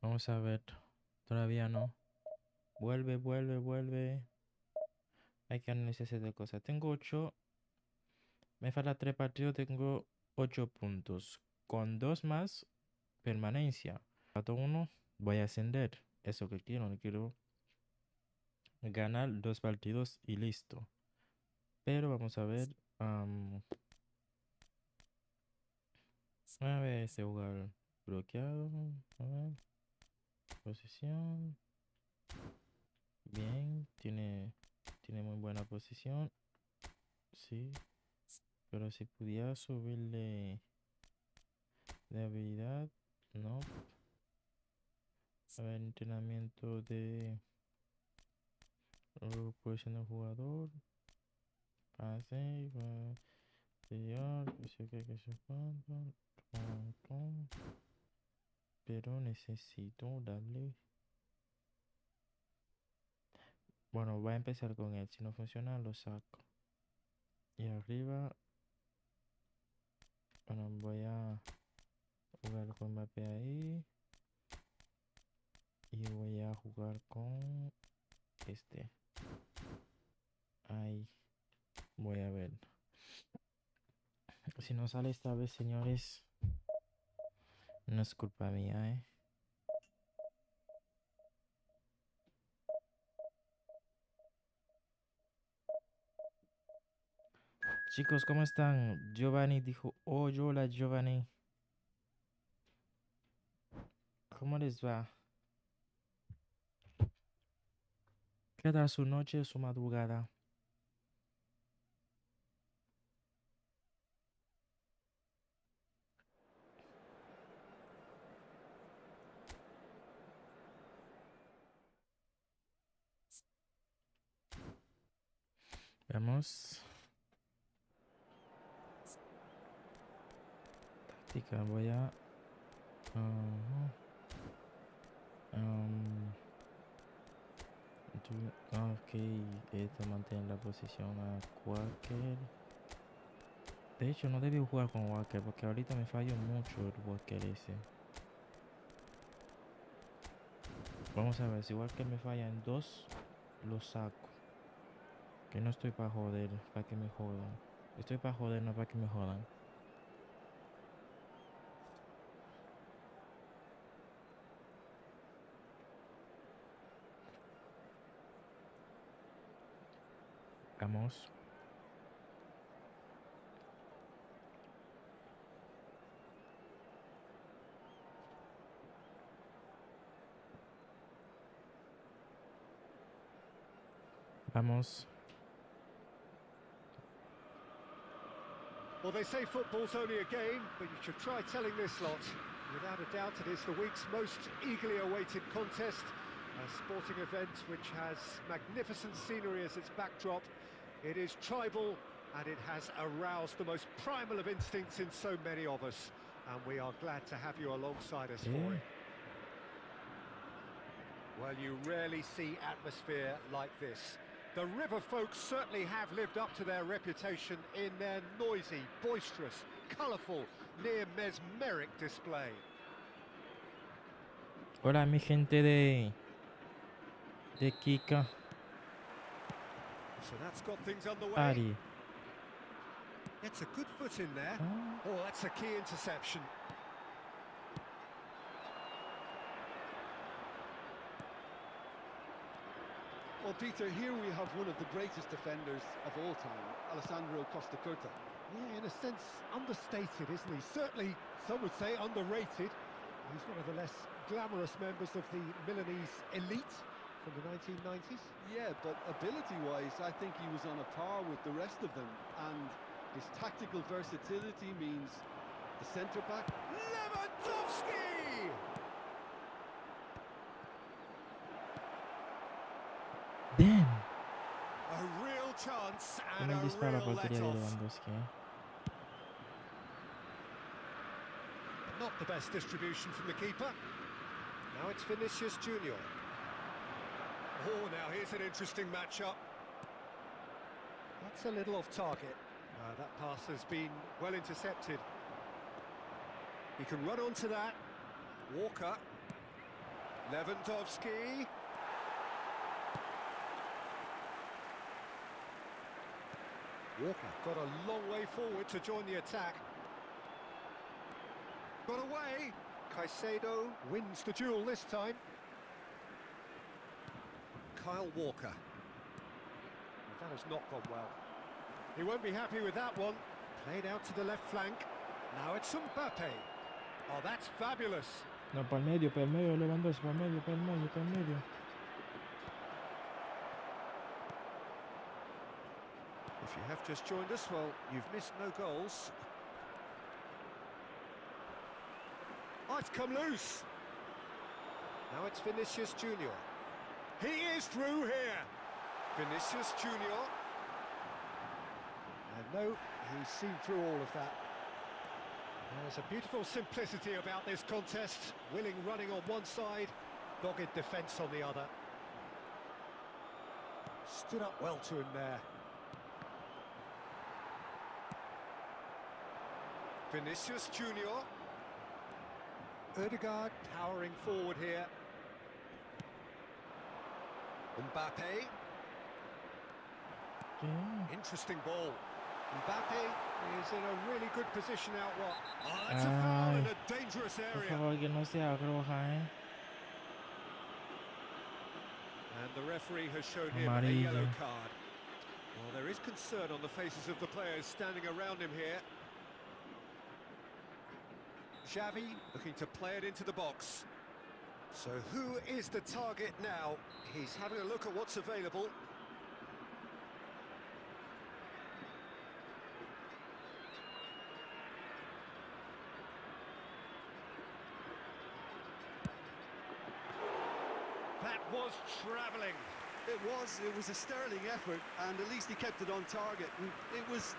Vamos a ver. Todavía no. Vuelve, vuelve, vuelve. Hay que analizar de cosas. Tengo 8. Me falta 3 partidos. Tengo 8 puntos. Con 2 más, permanencia. Falta 1. Voy a ascender. Eso que quiero. No quiero ganar 2 partidos y listo. Pero vamos a ver. A ver, este jugador bloqueado. A ver. Posición. Bien. Tiene muy buena posición. Sí. Pero si pudiera subirle de habilidad. No. A ver, entrenamiento de posición del jugador. Pase. Exterior. Que se cuenta. Pero necesito darle. Bueno, voy a empezar con él. Si no funciona, lo saco. Y arriba. Bueno, voy a jugar con Mbappé ahí. Y voy a jugar con este. Ahí. Voy a ver. Si no sale esta vez, señores, no es culpa mía, ¿eh? Chicos, ¿cómo están? Giovanni dijo, oh, hola, Giovanni. ¿Cómo les va? ¿Qué tal su noche, su madrugada? Vamos. Táctica, voy a... ok, esto mantiene la posición a Walker. De hecho, no debí jugar con Walker porque ahorita me falló mucho el Walker ese. Vamos a ver, si Walker me falla en 2, lo saco. Que no estoy para joder, para que me jodan. Estoy para joder, no para que me jodan. Vamos. Vamos. Well, they say football's only a game, but you should try telling this lot. Without a doubt, it is the week's most eagerly awaited contest, a sporting event which has magnificent scenery as its backdrop. It is tribal, and it has aroused the most primal of instincts in so many of us, and we are glad to have you alongside us for it. Well, you rarely see atmosphere like this. The River folks certainly have lived up to their reputation in their noisy, boisterous, colourful, near mesmeric display. Hola, mi gente de Kika. So that's got things underway. Ari. It's a good foot in there. Oh, that's a key interception. Well, Peter, here we have one of the greatest defenders of all time, Alessandro Costa Curta. Yeah, in a sense, understated, isn't he? Certainly, some would say underrated. He's one of the less glamorous members of the Milanese elite from the 1990s. Yeah, but ability-wise, I think he was on a par with the rest of them, and his tactical versatility means the centre-back... Lewandowski! Damn. A real chance and Primer a disparo a la real portería de let-off. Lewandowski. Not the best distribution from the keeper. Now it's Vinicius Junior. Oh, now here's an interesting matchup. That's a little off target. That pass has been well intercepted. He can run onto that. Walker. Lewandowski. Walker got a long way forward to join the attack. Got away. Caicedo wins the duel this time. Kyle Walker. That has not gone well. He won't be happy with that one. Played out to the left flank. Now it's Mbappe. Oh, that's fabulous. No, para el medio, Lewandowski, para el medio. If you have just joined us, well, you've missed no goals. Oh, it's come loose. Now it's Vinicius Junior. He is through here. Vinicius Junior. And no, he's seen through all of that. There's a beautiful simplicity about this contest. Willing running on one side, dogged defence on the other. Stood up well to him there. Vinicius Junior. Ødegaard powering forward here. Mbappe. Interesting ball. Mbappe is in a really good position out what? Oh, that's a foul in a dangerous Por area. favor, que no sea roja, And the referee has shown him a Amarilla. yellow card. Well, there is concern on the faces of the players standing around him here. Xavi looking to play it into the box. So who is the target now? He's having a look at what's available. That was travelling. It was a sterling effort, and at least he kept it on target. And it was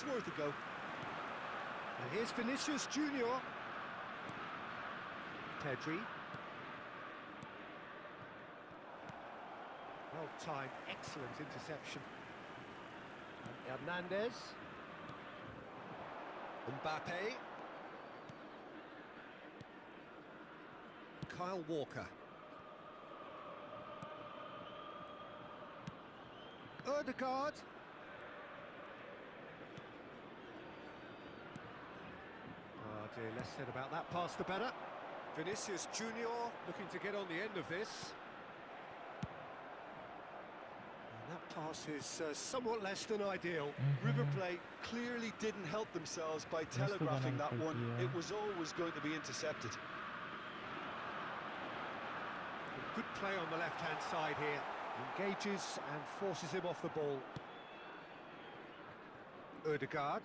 worth a go. And here's Vinicius Junior. Pedri. Well-timed, excellent interception. And Hernandez. Mbappe. Kyle Walker. Ødegaard. Oh dear, less said about that pass the better. Vinicius Junior looking to get on the end of this. And that pass is somewhat less than ideal. River Plate clearly didn't help themselves by telegraphing that one. It was always going to be intercepted. Good play on the left-hand side here. Engages and forces him off the ball. Ødegaard.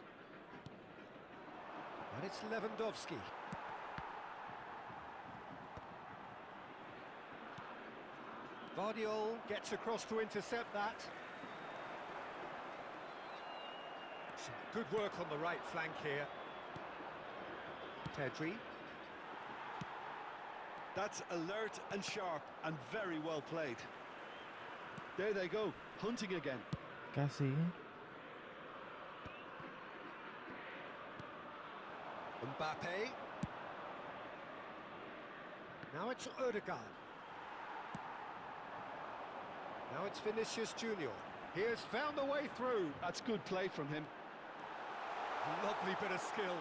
And it's Lewandowski. Vardiol gets across to intercept that. Some good work on the right flank here. Pedri. That's alert and sharp and very well played. There they go, hunting again. Casi. Mbappe. Now it's Ødegaard. Now it's Vinicius Junior. He has found the way through. That's good play from him. Lovely bit of skill.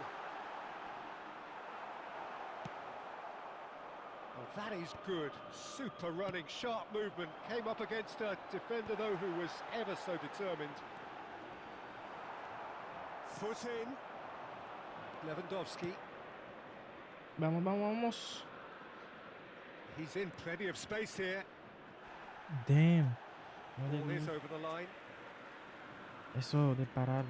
Oh, that is good. Super running, sharp movement. Came up against a defender, though, who was ever so determined. Foot in. Lewandowski. Vamos, vamos, vamos. He's in plenty of space here. Damn. No Ball le is di. over the line. Eso de parar.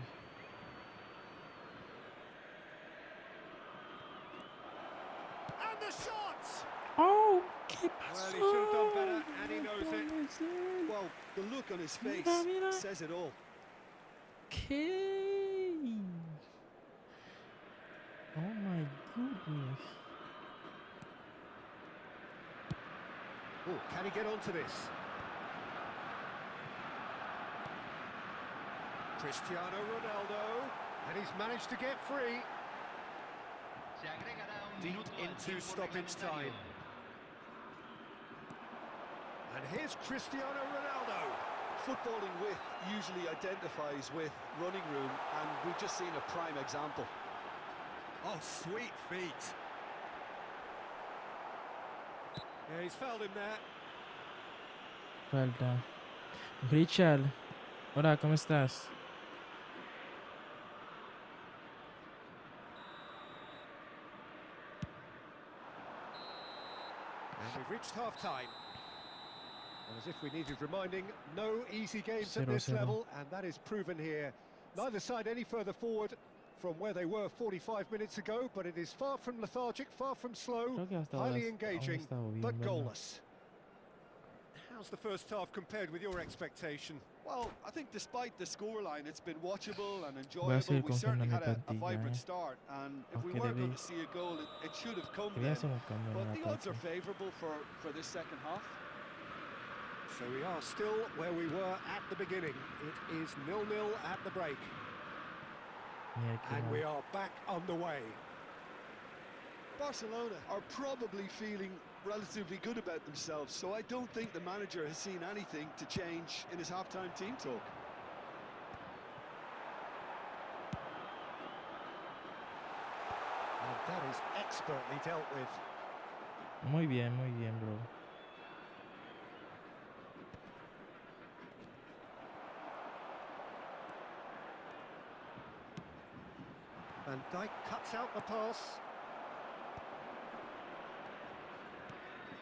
And the shot! Oh, ¿qué Well, pasó? he should have done better, and he knows it. Puede ser. Well, the look on his face Mira, mira. says it all. ¿Qué? Oh my goodness. Oh, can he get onto this? Cristiano Ronaldo, and he's managed to get free. Se agregará un Deep minuto al into tiempo stoppage reglamentario. time. And here's Cristiano Ronaldo. Footballing width usually identifies with running room, and we've just seen a prime example. Oh, sweet feet. Yeah, he's fouled him there. Falta. Richard. Hola, ¿cómo estás? And we've reached half-time. And as if we needed reminding, no easy games at this 0-0. level, and that is proven here. Neither side any further forward from where they were 45 minutes ago, but it is far from lethargic, far from slow, Creo que hasta ahora highly aún engaging, ha estado bien, but ¿verdad? goalless. How's the first half compared with your expectation? Well, I think despite the scoreline, it's been watchable and Voy a enjoyable. seguir We certainly confiando en had mi a plantilla, vibrant start, and if we Aunque were going debí- to see a goal, it should have come Debía then. hacer un cambio en But el the odds are ataque. favourable for this second half. So we are still where we were at the beginning. It is 0-0 at the break, Mira qué and mal. we are back underway. Barcelona are probably feeling relatively good about themselves, so I don't think the manager has seen anything to change in his half-time team talk. And that is expertly dealt with. Muy bien, bro. Van Dijk cuts out the pass.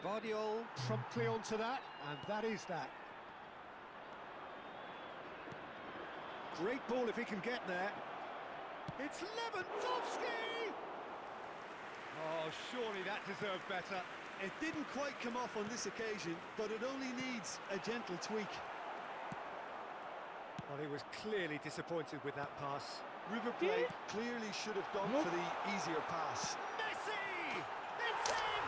Vardiol promptly onto that, and that is that. Great ball if he can get there. It's Lewandowski! Oh, surely that deserved better. It didn't quite come off on this occasion, but it only needs a gentle tweak. Well, he was clearly disappointed with that pass. River Plate clearly should have gone for the easier pass. Messi! It's in!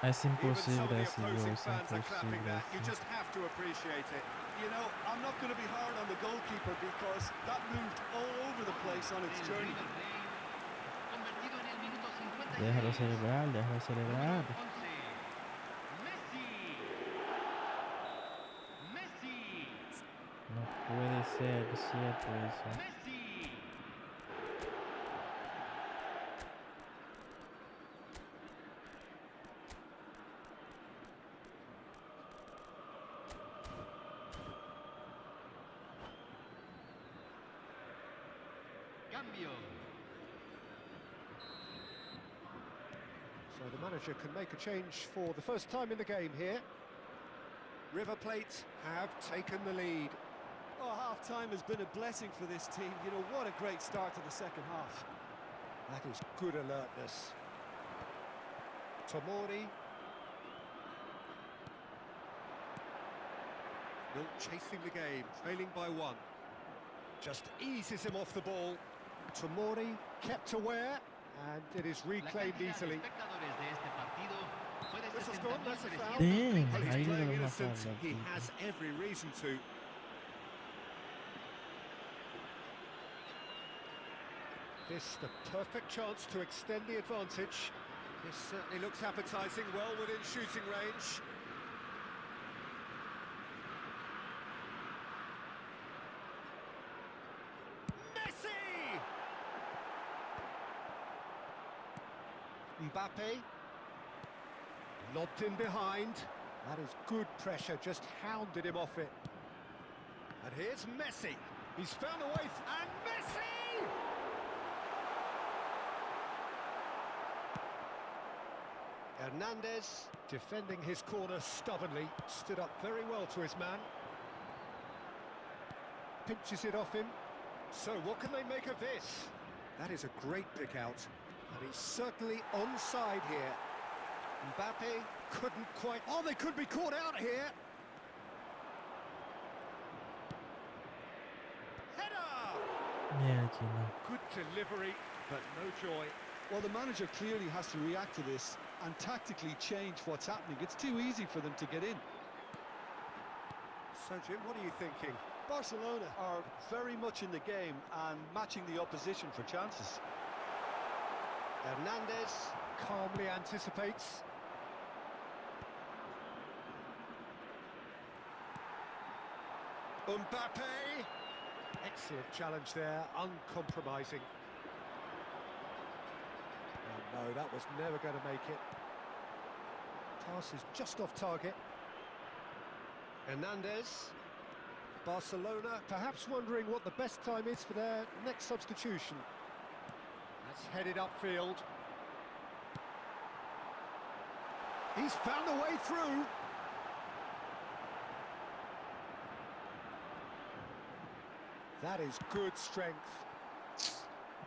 Es Even some of imposible the así, bro. opposing Es fans are clapping imposible that. You así. just have to appreciate it. You know, I'm not going to be hard on the goalkeeper because that moved all over the place on its El journey. River Plate, convertido en el minuto 56. Déjalo celebrar, déjalo celebrar. Número 11, Messi. Messi. No puede ser cierto eso. Messi. Cambio. So the manager can make a change for the first time in the game here. River Plate have taken the lead. Oh, half-time has been a blessing for this team. You know, what a great start to the second half. That is good alertness. Tomori. Still chasing the game, trailing by 1. Just eases him off the ball. Tomori kept aware, and it is reclaimed easily. Whistle's gone, that's a foul. Damn, Well, he's ahí le playing doy una innocent. falta al He tipo. has every reason to. This the perfect chance to extend the advantage. This certainly looks appetising, well within shooting range. Messi! Mbappe. Lobbed in behind. That is good pressure, just hounded him off it. And here's Messi. He's found a way, and Messi! Hernandez, defending his corner stubbornly, stood up very well to his man. Pinches it off him. So what can they make of this? That is a great pick out, and he's certainly onside here. Mbappe couldn't quite... Oh, they could be caught out here! Header! Mierda. Good delivery, but no joy. Well, the manager clearly has to react to this and tactically change what's happening. It's too easy for them to get in. So, Jim, what are you thinking? Barcelona are very much in the game and matching the opposition for chances. Hernandez calmly anticipates. Mbappe! Excellent challenge there, uncompromising. Oh, no, that was never going to make it. Pass is just off target. Hernandez. Barcelona perhaps wondering what the best time is for their next substitution. That's headed upfield. He's found a way through. That is good strength.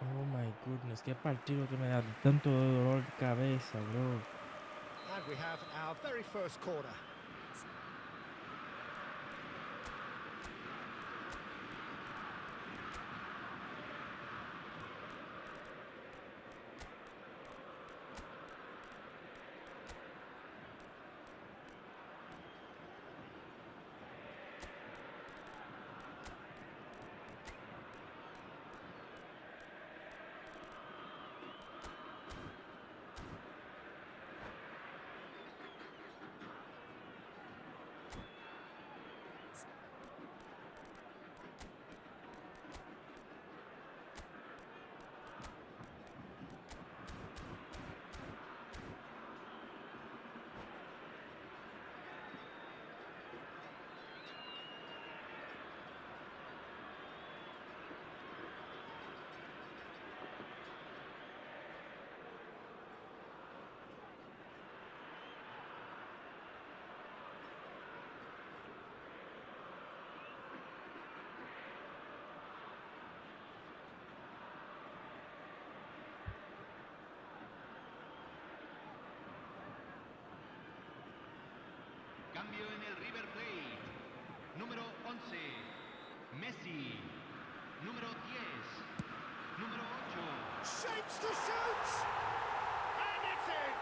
Oh my goodness, qué partido que me da tanto dolor de cabeza, bro. And we have our very first corner. Cambio en el River Plate. Número 11, Messi. Número 10, número 8. Shapes to shoot! And it's in!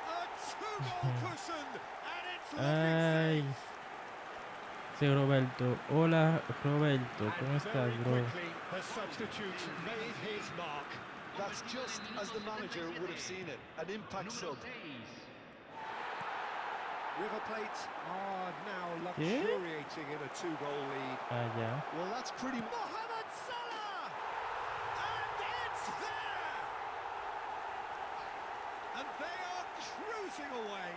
A two-goal cushion, and it's Ay. looking safe. Sí, Roberto. Hola, Roberto. ¿Cómo And estás, very bro? quickly, the substitute made his mark. That's just as the manager would have seen it. An impact Número sub. 6. River Plate are now ¿Qué? luxuriating in a two-goal lead. Ah, ya. Well, that's pretty... Mohamed Salah! And it's there! And they are cruising away.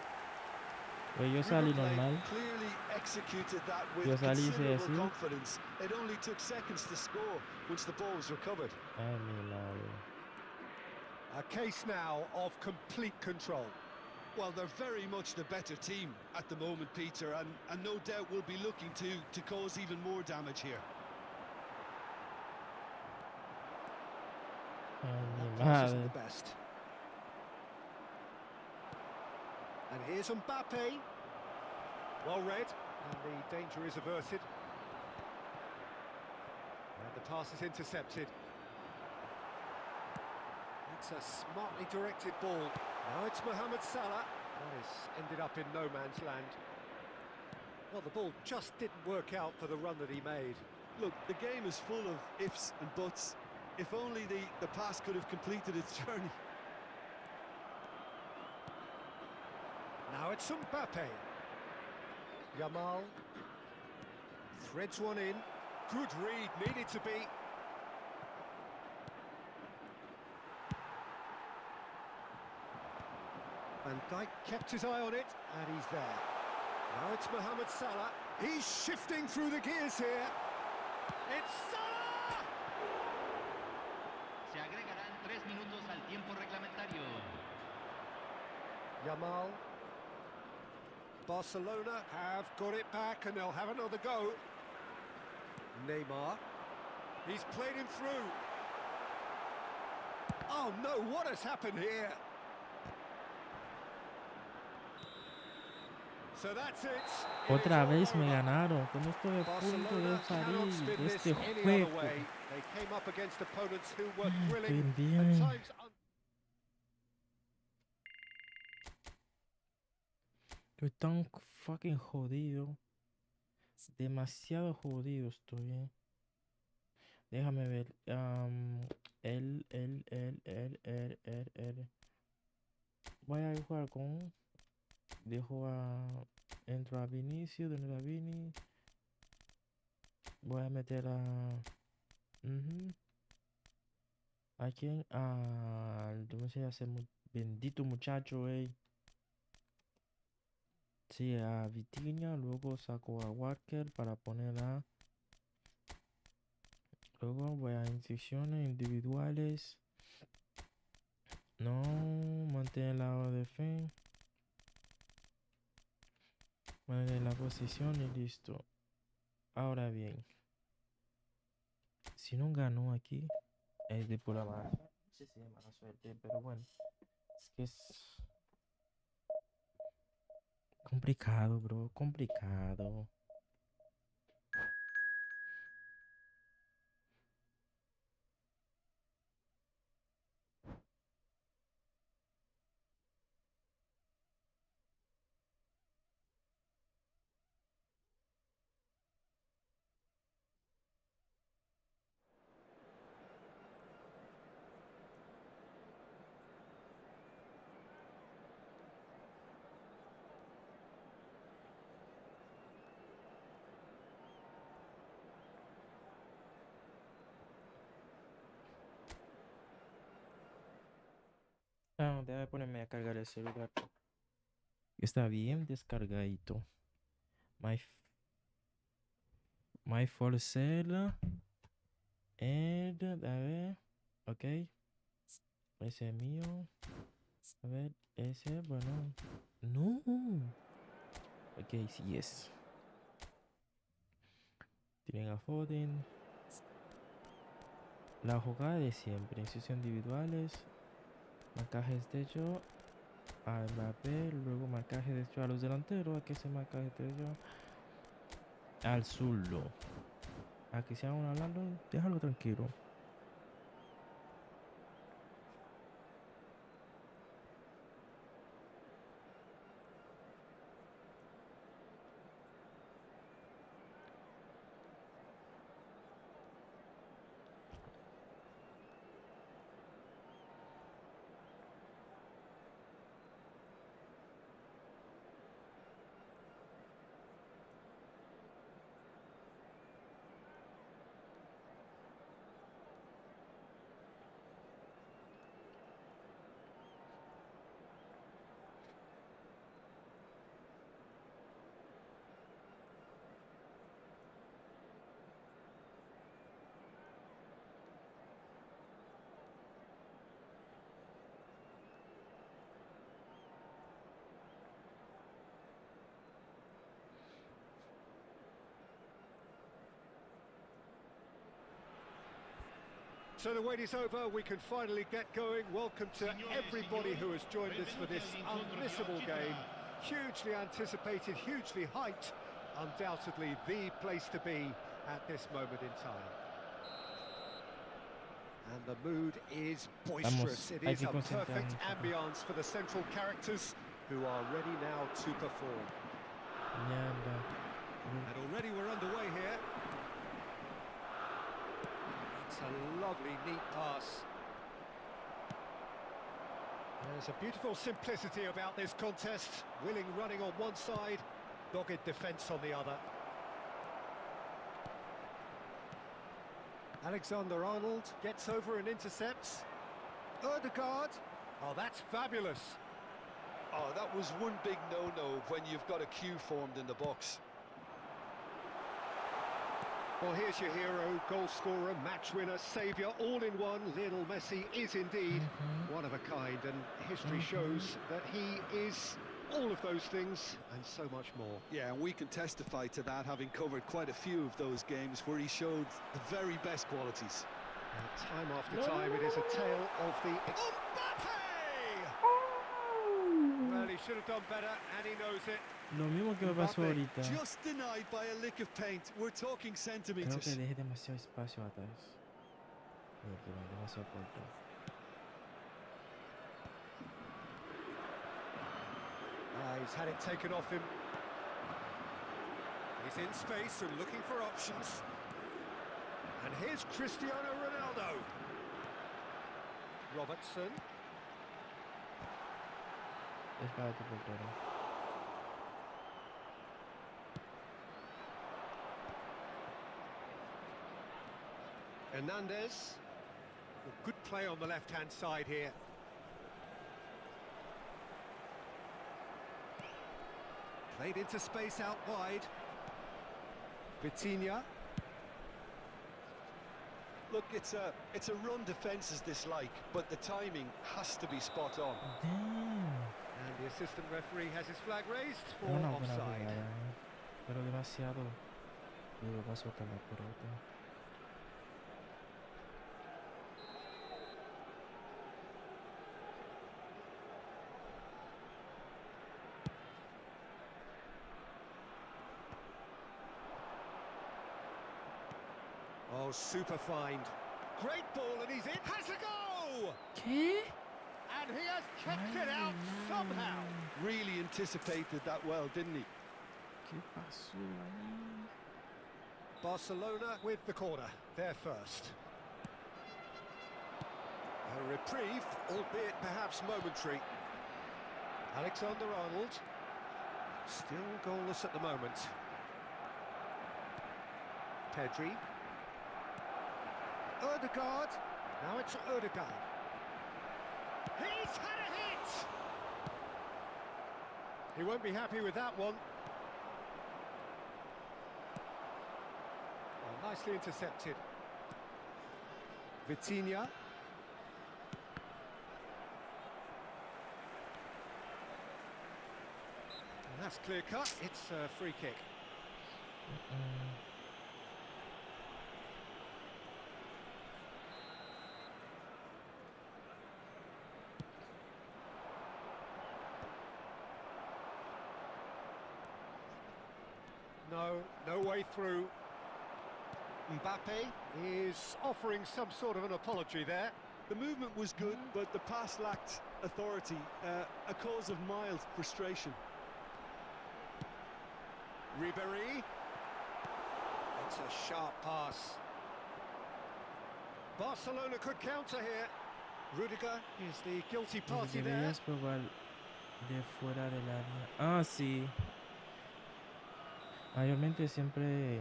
Pues yo salí River Plate normal. clearly executed that with Yo salí y hice considerable así. confidence. It only took seconds to score once the ball was recovered. Ay, mi madre. A case now of complete control. Well, they're very much the better team at the moment, Peter, and no doubt will be looking to cause even more damage here. Ay, mi Pass isn't madre. the best. And here's Mbappe. Well read, and the danger is averted. And the pass is intercepted. It's a smartly directed ball. Now it's Mohamed Salah. That has ended up in no man's land. Well, the ball just didn't work out for the run that he made. Look, the game is full of ifs and buts. If only the pass could have completed its journey. Now it's Mbappe. Yamal threads one in. Good read, needed to be. Van Dijk kept his eye on it, and he's there. Now it's Mohamed Salah. He's shifting through the gears here. It's Salah! Se agregarán 3 minutos al tiempo reglamentario. Yamal. Barcelona have got it back, and they'll have another go. Neymar. He's played him through. Oh no, what has happened here? So that's it. Otra vez me ganaron. Con esto de punto de Barcelona cannot salir spin de this este any juego. other way. They came up against opponents who were Estoy thrilling at bien. times. Estoy tan fucking jodido. Demasiado jodido estoy. Déjame ver. El. Voy a jugar con. Dejo a. Entro a Vinicius, de nuevo a Vini. Voy a meter a. ¿A quién? ¿Cómo se llama ese bendito muchacho, Sí, a Vitinha. Luego saco a Walker para poner a. Luego voy a instrucciones individuales. No, mantén el lado de fe. Mantén la posición y listo. Ahora bien, si no ganó aquí, es de pura mala. No sé si es mala suerte, pero bueno. Es que es complicado, bro. Complicado. Ah, debe ponerme a cargar el celular. Está bien descargadito. My for sale. And, a ver. Ok. Ese es mío. A ver, ese, bueno. No. Ok, sí es. Tienen a Foden. La jugada de siempre. Instrucciones individuales. Marcajes de hecho. A Mbappé. Luego marcaje de hecho a los delanteros. Aquí se marcaje de hecho al zurdo. Aquí se van hablando. Déjalo tranquilo. So the wait is over, we can finally get going. Welcome to everybody who has joined us for this unmissable game. Hugely anticipated, hugely hyped. Undoubtedly the place to be at this moment in time. And the mood is boisterous. It is a perfect ambience for the central characters who are ready now to perform. And already we're underway here. It's a lovely, neat pass. There's a beautiful simplicity about this contest. Willing running on one side, dogged defence on the other. Alexander-Arnold gets over and intercepts. Ødegaard. Oh, that's fabulous. Oh, that was one big no-no when you've got a queue formed in the box. Well, here's your hero, goal scorer, match winner, saviour, all in one. Lionel Messi is indeed one of a kind, and history shows that he is all of those things and so much more. Yeah, and we can testify to that, having covered quite a few of those games where he showed the very best qualities. And time after time, it is a tale of the... Mbappe! Well, he should have done better, and he knows it. Lo mismo que me pasó ahorita. Just denied by a lick of paint. We're talking centimeters. Creo que dejé demasiado espacio atrás. Demasiado corto. He's had it taken off him. He's in space and looking for options. And here's Cristiano Ronaldo. Robertson. Espérate, portero. Hernandez. Well, good play on the left-hand side here. Played into space out wide. Vitinha. Look, it's a run defence is dislike, but the timing has to be spot on. And the assistant referee has his flag raised for Una buena offside. jugada, pero demasiado duro para soltar la pelota. Oh, super find. Great ball, and he's in. Has a go! ¿Qué? And he has kept it out somehow. Really anticipated that well, didn't he? ¿Qué pasó ahí? Barcelona with the corner, they're first. A reprieve, albeit perhaps momentary. Alexander-Arnold, still goalless at the moment. Pedri. Ødegaard, now it's Ødegaard. He's had a hit! He won't be happy with that one. Well, nicely intercepted. Vitinha. And that's clear cut, it's a free kick. No way through. Mbappe is offering some sort of an apology there. The movement was good, but the pass lacked authority, a cause of mild frustration. Ribéry. It's a sharp pass. Barcelona could counter here. Rudiger is the guilty party there. Deberías probar de fuera del área. Ah, sí. Mayormente siempre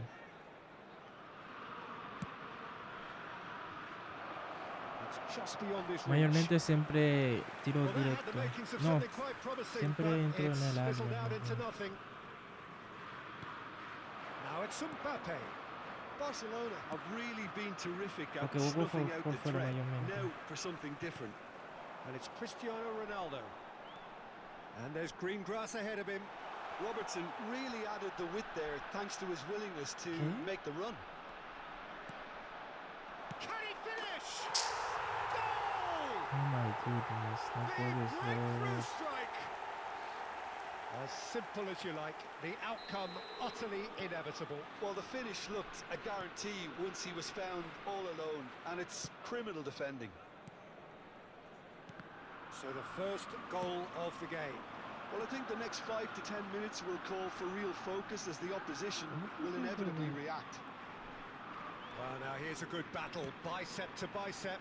tiro directo. No, siempre entro en el área. Now it's Mbappe. Barcelona have really been terrific at Okay, we'll go snuffing out for the threat. mayormente. Now for something different. And it's Cristiano Ronaldo. And there's green grass ahead of him. Robertson really added the width there thanks to his willingness to make the run. Can he finish? my goodness, no The puede breakthrough ser. strike. As simple as you like, the outcome utterly inevitable. Well, the finish looked a guarantee once he was found all alone, and it's criminal defending. So the first goal of the game. Well, I think the next 5 to 10 minutes will call for real focus as the opposition will inevitably react. Well, now here's a good battle, bicep to bicep.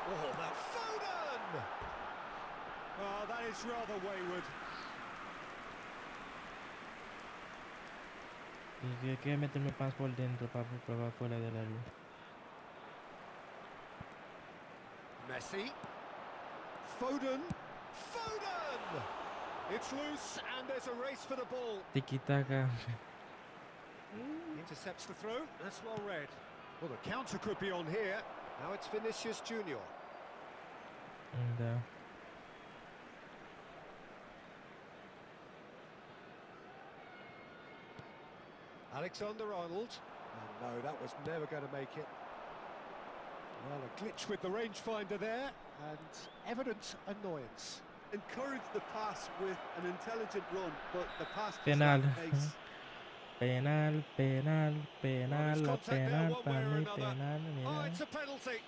Oh, now Foden! Oh, that is rather wayward. Y que meterme pants por dentro para probar fuera del área. Messi. Foden. Foden! It's loose and there's a race for the ball. Tiki-taka. Intercepts the throw. That's well read. Well, the counter could be on here. Now it's Vinicius Junior. And Alexander-Arnold. No, that was never going to make it. Well, a glitch with the rangefinder there, and evident annoyance. Encourage the pass with an intelligent run, but the pass penal. pace. Penal, penal, penal, la contact there penal, one para way or mí another. penal, Oh, mira. it's a penalty.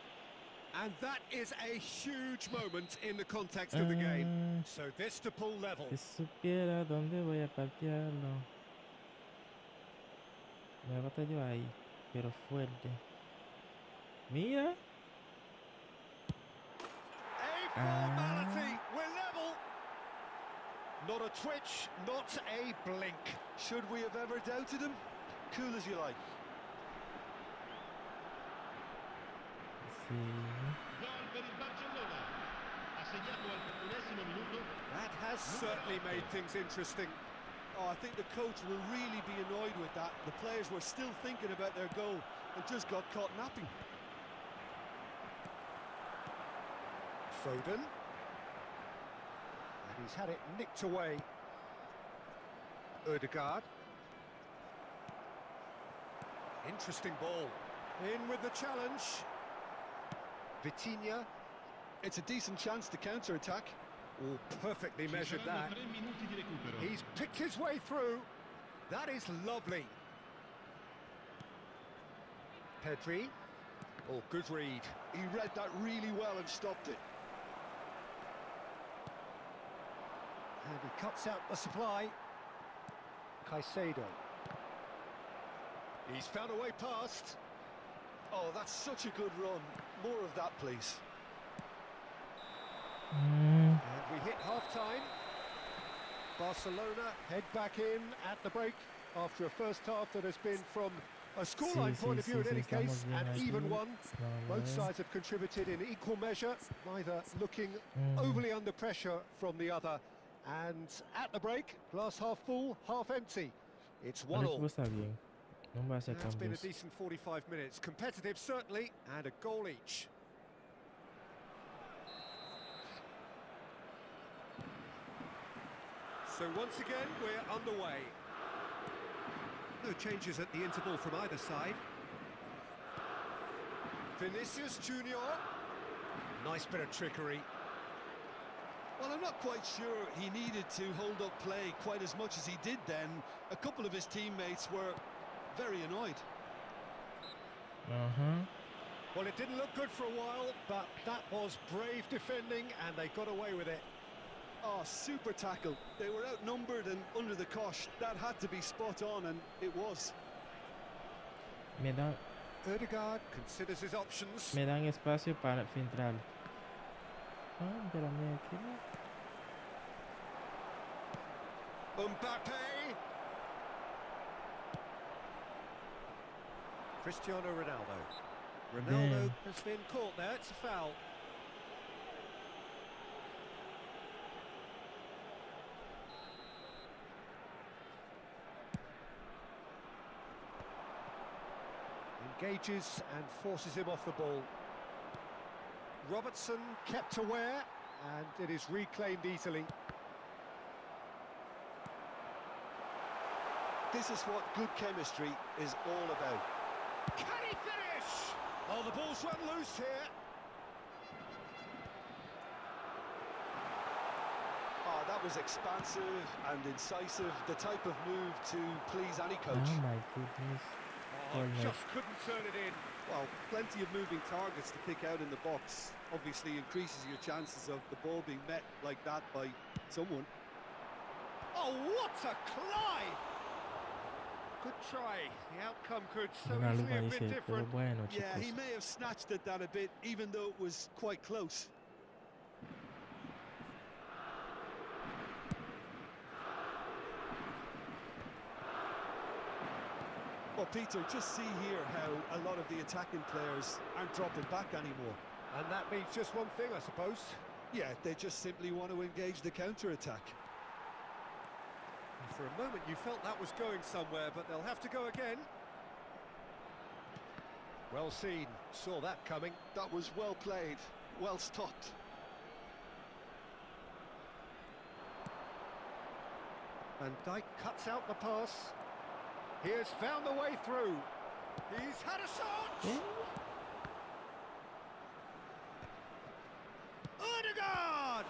And that is a huge moment in the context of the game. So this to pull level. Si supiera dónde voy a patearlo. Me batalló ahí, pero fuerte. Mira. A formality. We're level. Not a twitch, not a blink. Should we have ever doubted him? Cool as you like. Sí. Gol per il Barcellona. Ha segnato al 31esimo minuto. That has certainly made things interesting. Oh, I think the coach will really be annoyed with that. The players were still thinking about their goal and just got caught napping. Foden. And he's had it nicked away. Ødegaard. Interesting ball. In with the challenge. Vitinha. It's a decent chance to counter-attack. Oh, perfectly Ci measured saranno that. 3 minuti di recupero. He's picked his way through. That is lovely. Pedri. Oh, good read. He read that really well and stopped it. And he cuts out the supply. Caicedo. He's found a way past. Oh, that's such a good run. More of that, please. And we hit half-time. Barcelona head back in at the break after a first half that has been, from a scoreline point of view in any case, an even one. Both sides have contributed in equal measure, neither looking overly under pressure from the other. And at the break, glass half full, half empty. It's El 1-1. equipo está bien. No va a hacer It's been a cambios. decent 45 minutes. Competitive, certainly, and a goal each. So once again, we're underway. No changes at the interval from either side. Vinicius Junior. Nice bit of trickery. Well, I'm not quite sure he needed to hold up play quite as much as he did then. A couple of his teammates were very annoyed. Well, it didn't look good for a while, but that was brave defending, and they got away with it. Oh, super tackle. They were outnumbered and under the cosh. That had to be spot on, and it was. Me dan Ødegaard considers his options. espacio para filtrar. Ah, pero mira, ¿qué no? Mbappe. Cristiano Ronaldo. Ronaldo has been caught there. It's a foul. Engages and forces him off the ball. Robertson kept aware, and it is reclaimed easily. This is what good chemistry is all about. Can he finish? Oh, the ball's run loose here. that was expansive and incisive, the type of move to please any coach. Oh my goodness. Oh, Corner. just couldn't turn it in. Well, plenty of moving targets to pick out in the box. Obviously increases your chances of the ball being met like that by someone. Oh, what a climb! Good try. The outcome could so Una easily luma have dice, been pero different. bueno, Yeah, he chicos. may have snatched at that a bit, even though it was quite close. Well, Peter, just see here how a lot of the attacking players aren't dropping back anymore. And that means just one thing, I suppose. Yeah, they just simply want to engage the counter-attack. For a moment you felt that was going somewhere, but they'll have to go again. Well seen, saw that coming. That was well played, well stopped. Van Dijk cuts out the pass. He has found the way through. He's had a shot! Odegaard!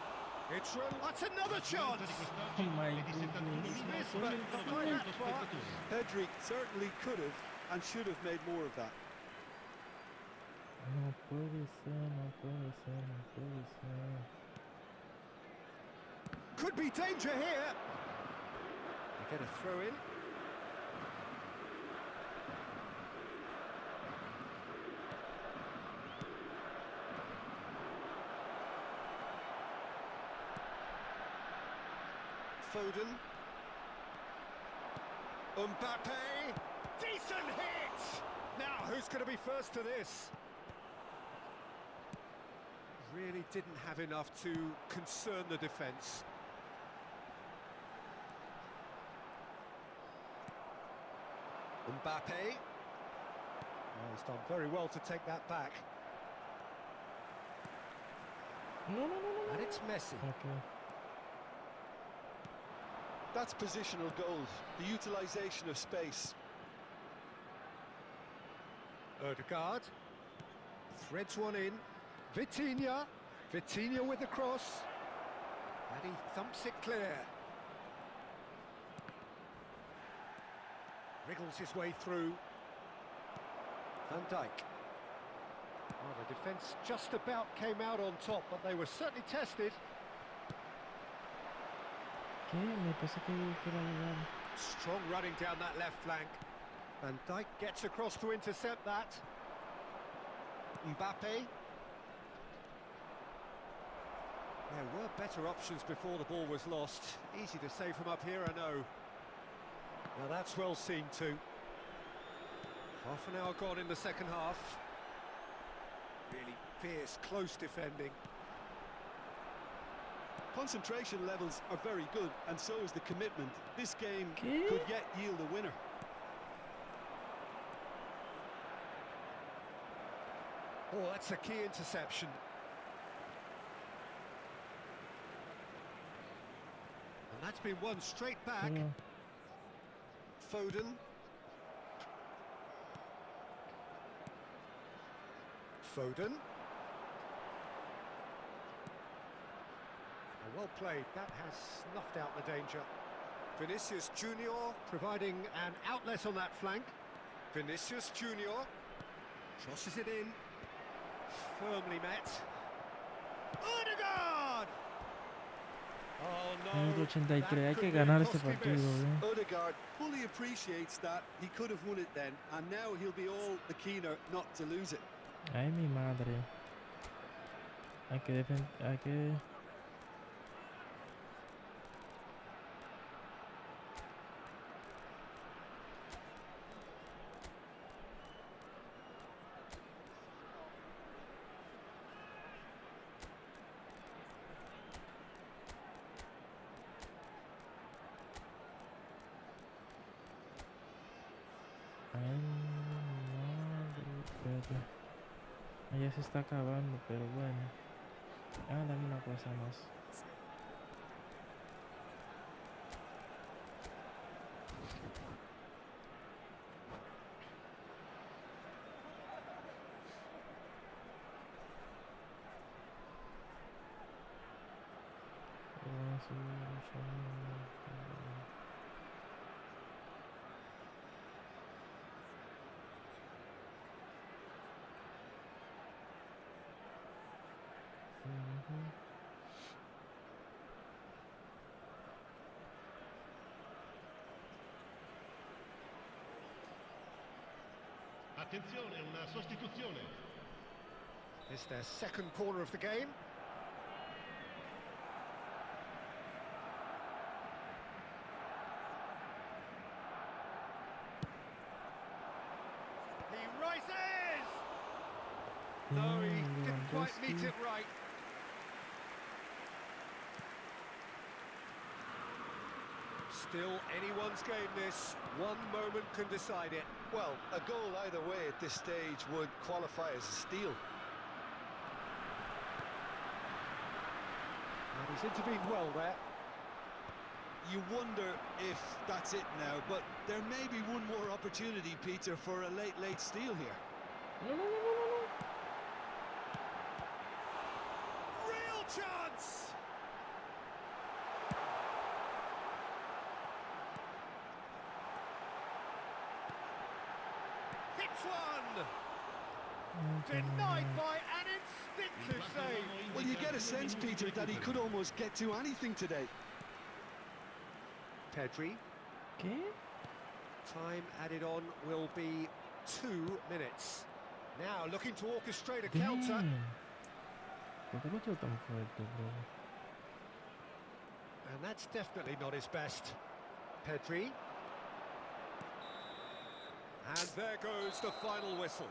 It's that's another chance! Oh my goodness. He's missed, but not by that far. Pedri certainly could have and should have made more of that. No puede ser, no puede ser, no puede ser. Could be danger here. They get a throw in. Foden. Mbappe! Decent hit! Now, who's going to be first to this? Really didn't have enough to concern the defence. Mbappe. Oh, he's done very well to take that back. No, no, no, no. And it's Messi. Okay. That's positional goal, the utilisation of space. Odegaard. Threads one in. Vitinha. Vitinha with the cross. And he thumps it clear. Wriggles his way through. Van Dijk. Well, the defence just about came out on top, but they were certainly tested. ¿Qué? Me pensé que iba a llegar. Strong running down that left flank. Van Dijk gets across to intercept that. Mbappe. There were better options before the ball was lost. Easy to save from up here, I know. Now that's well seen too. Half an hour gone in the second half. Really fierce, close defending. Concentration levels are very good, and so is the commitment. This game ¿Qué? could yet yield a winner. Oh, that's a key interception. And that's been won straight back. Pero, Foden. Foden. Well played, that has snuffed out the danger. Vinicius Junior providing an outlet on that flank. Vinicius Junior crosses it in. Firmly met. Odegaard! Oh no! minuto 83, hay that que could be a ganar este costly partido, miss. Odegaard fully appreciates that. He could have won it then, and now he'll be all the keener not to lose it. Ay, mi madre. Hay que hay que... Ay, madre, espérate. Ya se está acabando, pero bueno. Ah, dame una cosa más. Attenzione, una sostituzione. It's their second corner of the game. He rises! No, he didn't quite meet it right. Still anyone's game this. One moment can decide it. Well, a goal either way at this stage would qualify as a steal. And he's intervened well there. You wonder if that's it now, but there may be one more opportunity, Peter, for a late steal here. Real chance! Hits one! Denied by an instinctive save. Well, you get a sense, Peter, that he could almost get to anything today. Pedri. ¿Qué? Time added on will be 2 minutes. Now looking to orchestrate a counter. Damn. ¿Por qué lo tiró tan fuerte, bro? And that's definitely not his best. Pedri. And there goes the final whistle.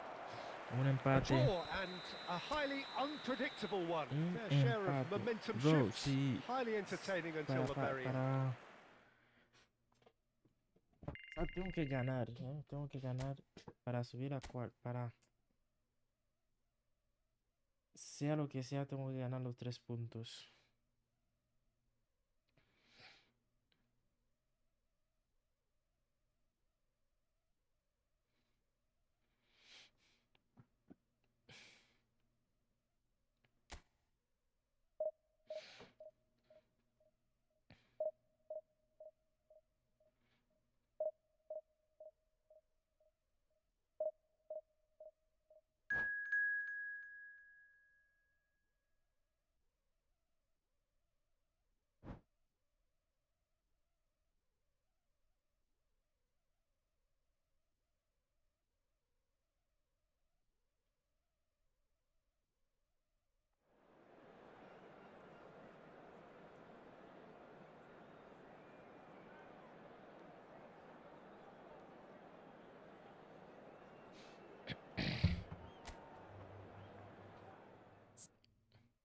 Un A empate. draw and a highly unpredictable one. Un Fair share of empate. momentum Bro, shifts. sí. Highly entertaining until the very end. Tengo que ganar, ¿eh? Tengo que ganar para subir a para sea lo que sea, tengo que ganar los 3 puntos.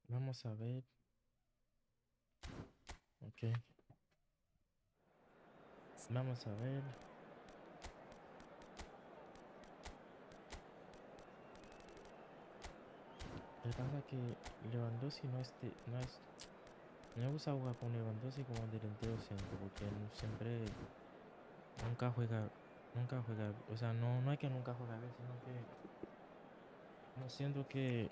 Vamos a ver. Ok. Vamos a ver. Lo que pasa es que Lewandowski no es... No me gusta jugar con Lewandowski como delantero centro porque siempre... Nunca juega... O sea, no es que nunca juega bien, sino que... No siento que...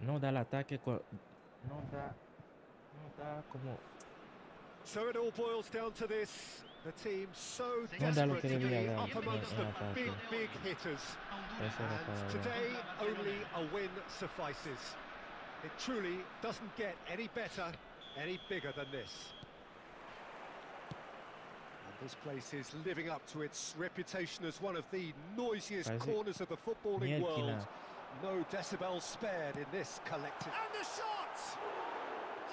No da el ataque... No da como... So it all boils down to this. The team so No da lo desperate que to debía be dar up amongst the en ataque. big hitters. Esa era la And palabra. today, only a win suffices. It truly doesn't get any better, any bigger than this. And this place is living up to its reputation as one of the noisiest Parece corners of the footballing world. miérquina. No decibels spared in this collective. And the shot!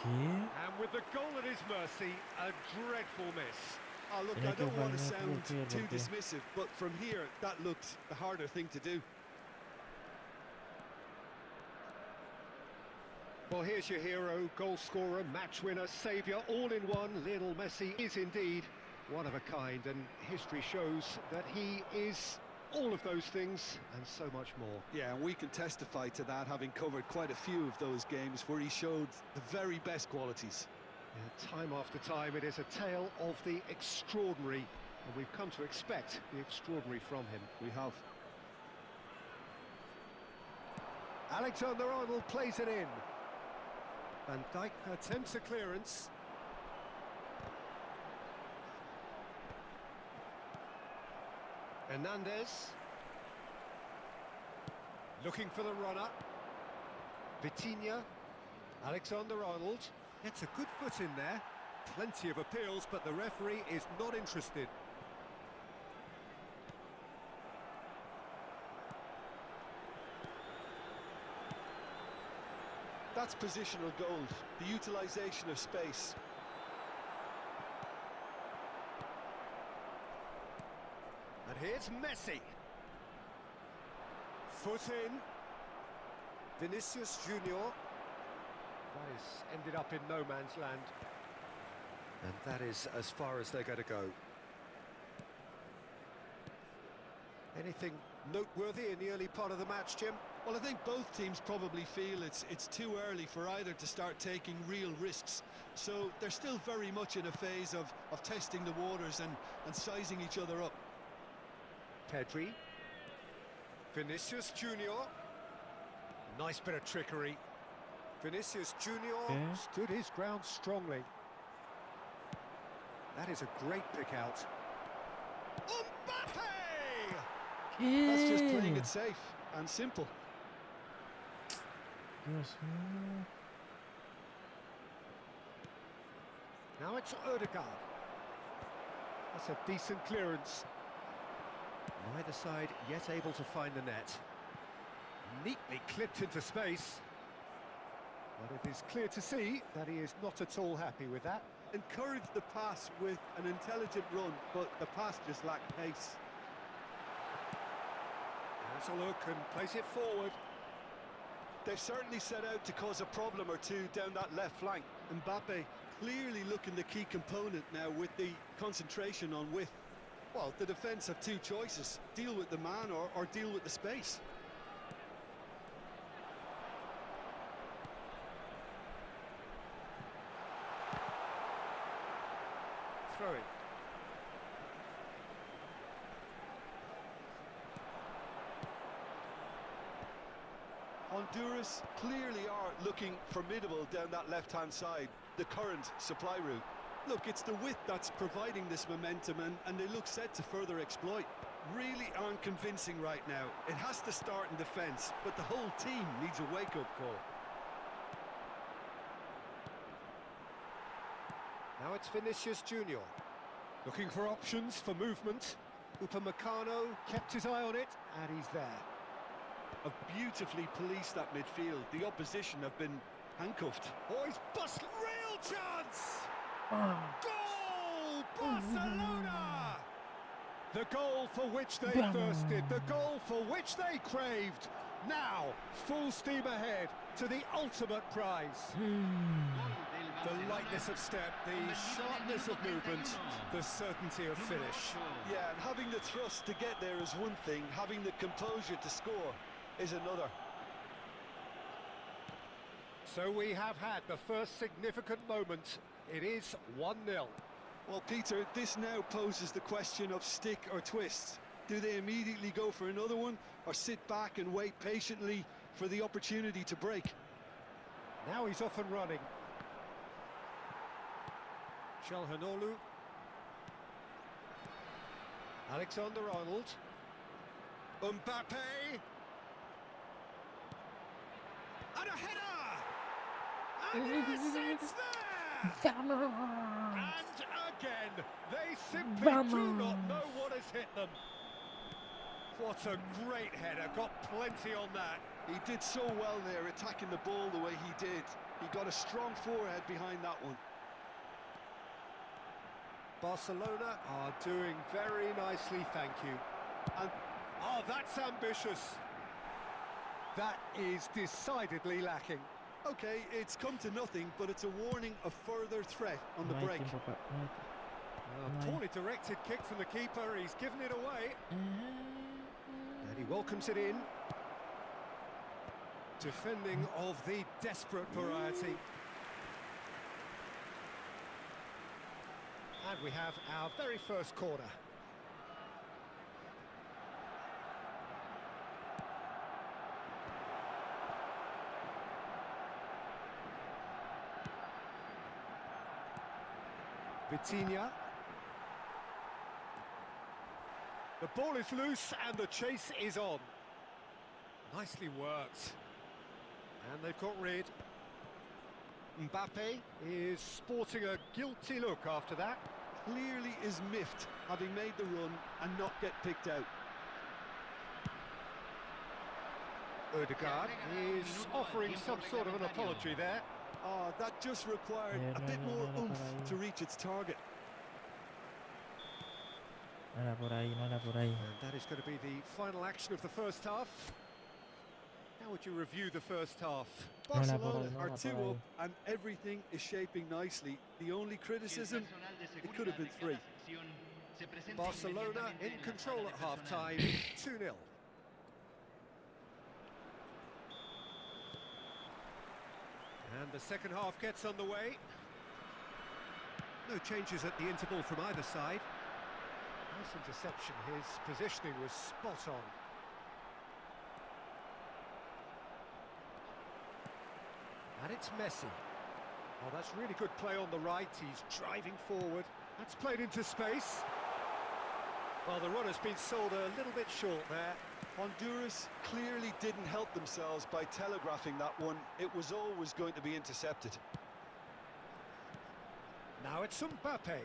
¿Qué? And with the goal at his mercy, a dreadful miss. Oh, look, Tenía I que don't want to jugar sound más bloqueo, too bloqueo. dismissive, but from here, that looked the harder thing to do. Well, here's your hero, goal scorer, match winner, saviour, all in one. Lionel Messi is indeed one of a kind, and history shows that he is all of those things and so much more. Yeah, and we can testify to that, having covered quite a few of those games where he showed the very best qualities. Yeah, time after time, it is a tale of the extraordinary, and we've come to expect the extraordinary from him. We have. Alexander-Arnold plays it in. Van Dijk attempts a clearance. Hernandez. Looking for the runner. Vitinha. Alexander-Arnold. Gets a good foot in there. Plenty of appeals, but the referee is not interested. That's positional gold, the utilisation of space. And here's Messi. Foot in. Vinicius Junior. That is ended up in no man's land. And that is as far as they're going to go. Anything noteworthy in the early part of the match, Jim? Well, I think both teams probably feel it's too early for either to start taking real risks. So they're still very much in a phase of testing the waters and sizing each other up. Pedri. Vinicius Junior. Nice bit of trickery. Vinicius Junior stood his ground strongly. That is a great pick out. Mbappe! That's just playing it safe and simple. Dios mío. Now it's Odegaard. That's a decent clearance. Neither side yet able to find the net. Neatly clipped into space. But it is clear to see that he is not at all happy with that. Encourage the pass with an intelligent run, but the pass just lacked pace. Has a look and plays it forward. They've certainly set out to cause a problem or two down that left flank. Mbappe clearly looking the key component now with the concentration on width. Well, the defence have two choices: deal with the man or deal with the space. Throw it. Honduras clearly are looking formidable down that left-hand side, the current supply route. Look, it's the width that's providing this momentum, and they look set to further exploit. Really aren't convincing right now. It has to start in defence, but the whole team needs a wake-up call. Now it's Vinicius Junior. Looking for options for movement. Upamecano kept his eye on it, and he's there. Have beautifully policed that midfield. The opposition have been handcuffed. Oh, he's busted. Real chance! Goal! Barcelona! The goal for which they thirsted, the goal for which they craved. Now, full steam ahead to the ultimate prize. The lightness of step, the sharpness of movement, the certainty of finish. Yeah, and having the thrust to get there is one thing, having the composure to score is another. So we have had the first significant moment. It is 1-0. Well, Peter, this now poses the question of stick or twist. Do they immediately go for another one, or sit back and wait patiently for the opportunity to break? Now he's off and running. Çalhanoğlu. Alexander-Arnold. Mbappe. And a header! And yes, it's there! And again, they simply do not know what has hit them. What a great header, got plenty on that. He did so well there, attacking the ball the way he did. He got a strong forehead behind that one. Barcelona are doing very nicely, thank you. And oh, that's ambitious. That is decidedly lacking. Okay, it's come to nothing, but it's a warning of further threat on the break. Poorly directed kick from the keeper, he's given it away. And he welcomes it in. Defending of the desperate variety. And we have our very first corner. Vitinha. The ball is loose and the chase is on. Nicely worked. And they've got rid. Mbappe is sporting a guilty look after that. Clearly is miffed, having made the run and not get picked out. Odegaard is offering some sort of an apology there. Oh, that just required a bit more oomph to reach its target. No era por ahí, no era por ahí. And that is going to be the final action of the first half. How would you review the first half? Barcelona are 2 up and everything is shaping nicely. The only criticism, it could have been 3. Barcelona in control at half-time, 2-0. And the second half gets underway. No changes at the interval from either side. Nice interception, his positioning was spot on. And it's Messi. Oh, that's really good play on the right, he's driving forward. That's played into space. Well, the run has been sold a little bit short there. Honduras clearly didn't help themselves by telegraphing that one. It was always going to be intercepted. Now it's Mbappe.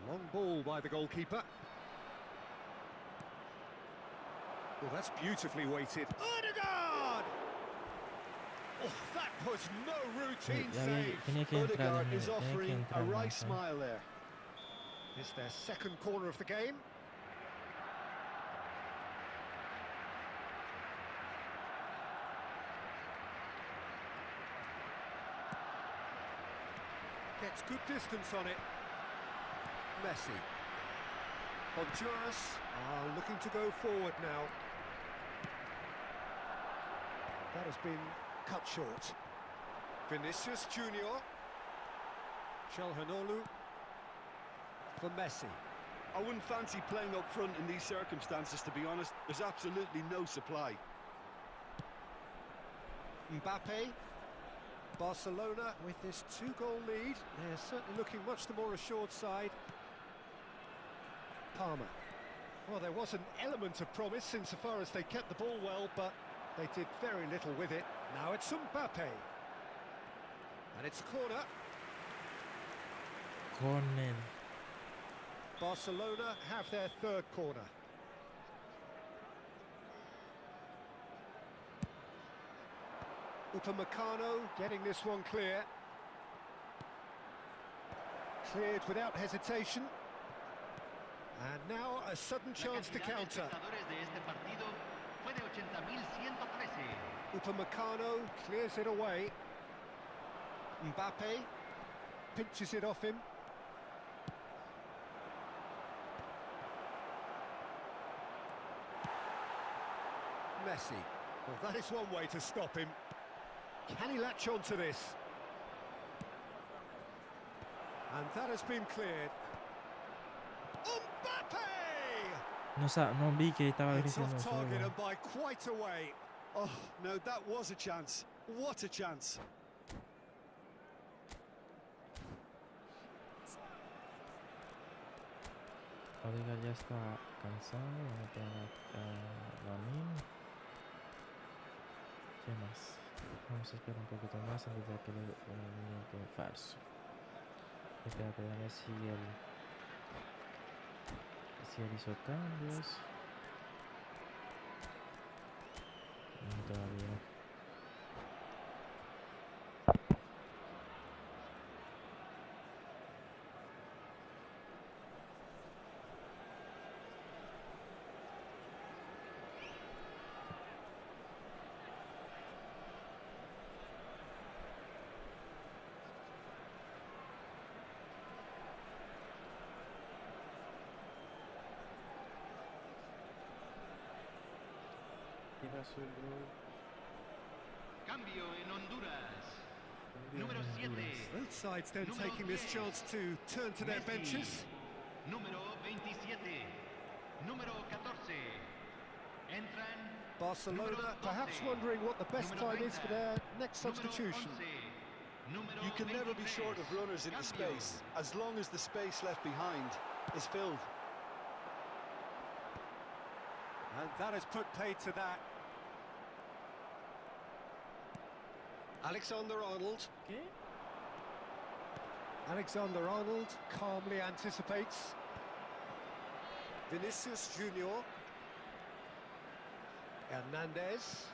Long ball by the goalkeeper. Oh, that's beautifully weighted. Odegaard! Oh, that was no routine save. Odegaard is offering a wry smile there. It's their second corner of the game. Gets good distance on it. Messi. Honduras are looking to go forward now. That has been cut short. Vinicius Junior. Chalhanoglu for Messi. I wouldn't fancy playing up front in these circumstances, to be honest. There's absolutely no supply. Mbappe. Barcelona with this 2-goal lead. They're certainly looking much the more assured side. Palmer. Well, there was an element of promise insofar as they kept the ball well, but they did very little with it. Now it's Mbappe. And it's a corner. Corner. Barcelona have their third corner. Upamecano getting this one clear. Cleared without hesitation. And now a sudden chance to counter. Upamecano clears it away. Mbappe pinches it off him. Messi. Well, that is one way to stop him. Can he latch on to this? And that has been cleared. Mbappe! No vi que estaba It's gritando off eso. target and by quite a way. Oh, no, that was a chance. What a chance. Odegaard ya está cansado. Vamos a poner la min. ¿Qué más? Vamos a esperar un poquito más antes de que le dé un movimiento falso. Espérate, dame si él hizo cambios. No, todavía no. Cambio en Honduras. Número 7. Both sides then taking this chance to turn to their benches. Número 27. Número 14. Entran Barcelona perhaps wondering what the best time is for their next substitution. You can never be short of runners into space, as long as the space left behind is filled. And that has put paid to that. Alexander-Arnold. ¿Qué? Alexander-Arnold calmly anticipates. Vinicius Junior. Hernandez.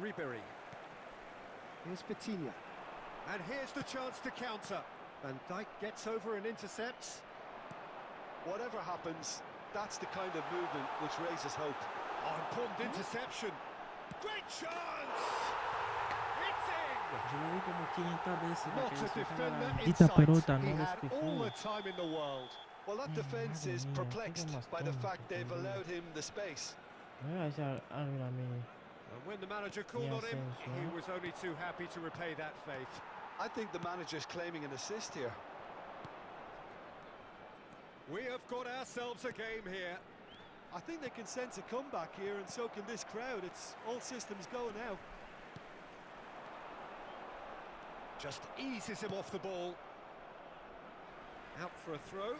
Ribery. Here's Vitinha. And here's the chance to counter. Van Dijk gets over and intercepts. Whatever happens, that's the kind of movement which raises hope. Oh, important interception. Great chance! It's in! Yo lo vi como 500 veces para Not que a le sacara defender la in maldita sight. pelota, He no had all the despejó. time in the world. Well, that defence Madre is mía, perplexed qué más by the tonto, fact they've por Dios. allowed him the space. Me voy a echar algo a mí. And when the manager called on him, Asensio. he was only too happy to repay that faith. I think the manager's claiming an assist here. We have got ourselves a game here. I think they can sense a comeback here, and so can this crowd. It's all systems go now. Just eases him off the ball. Out for a throw.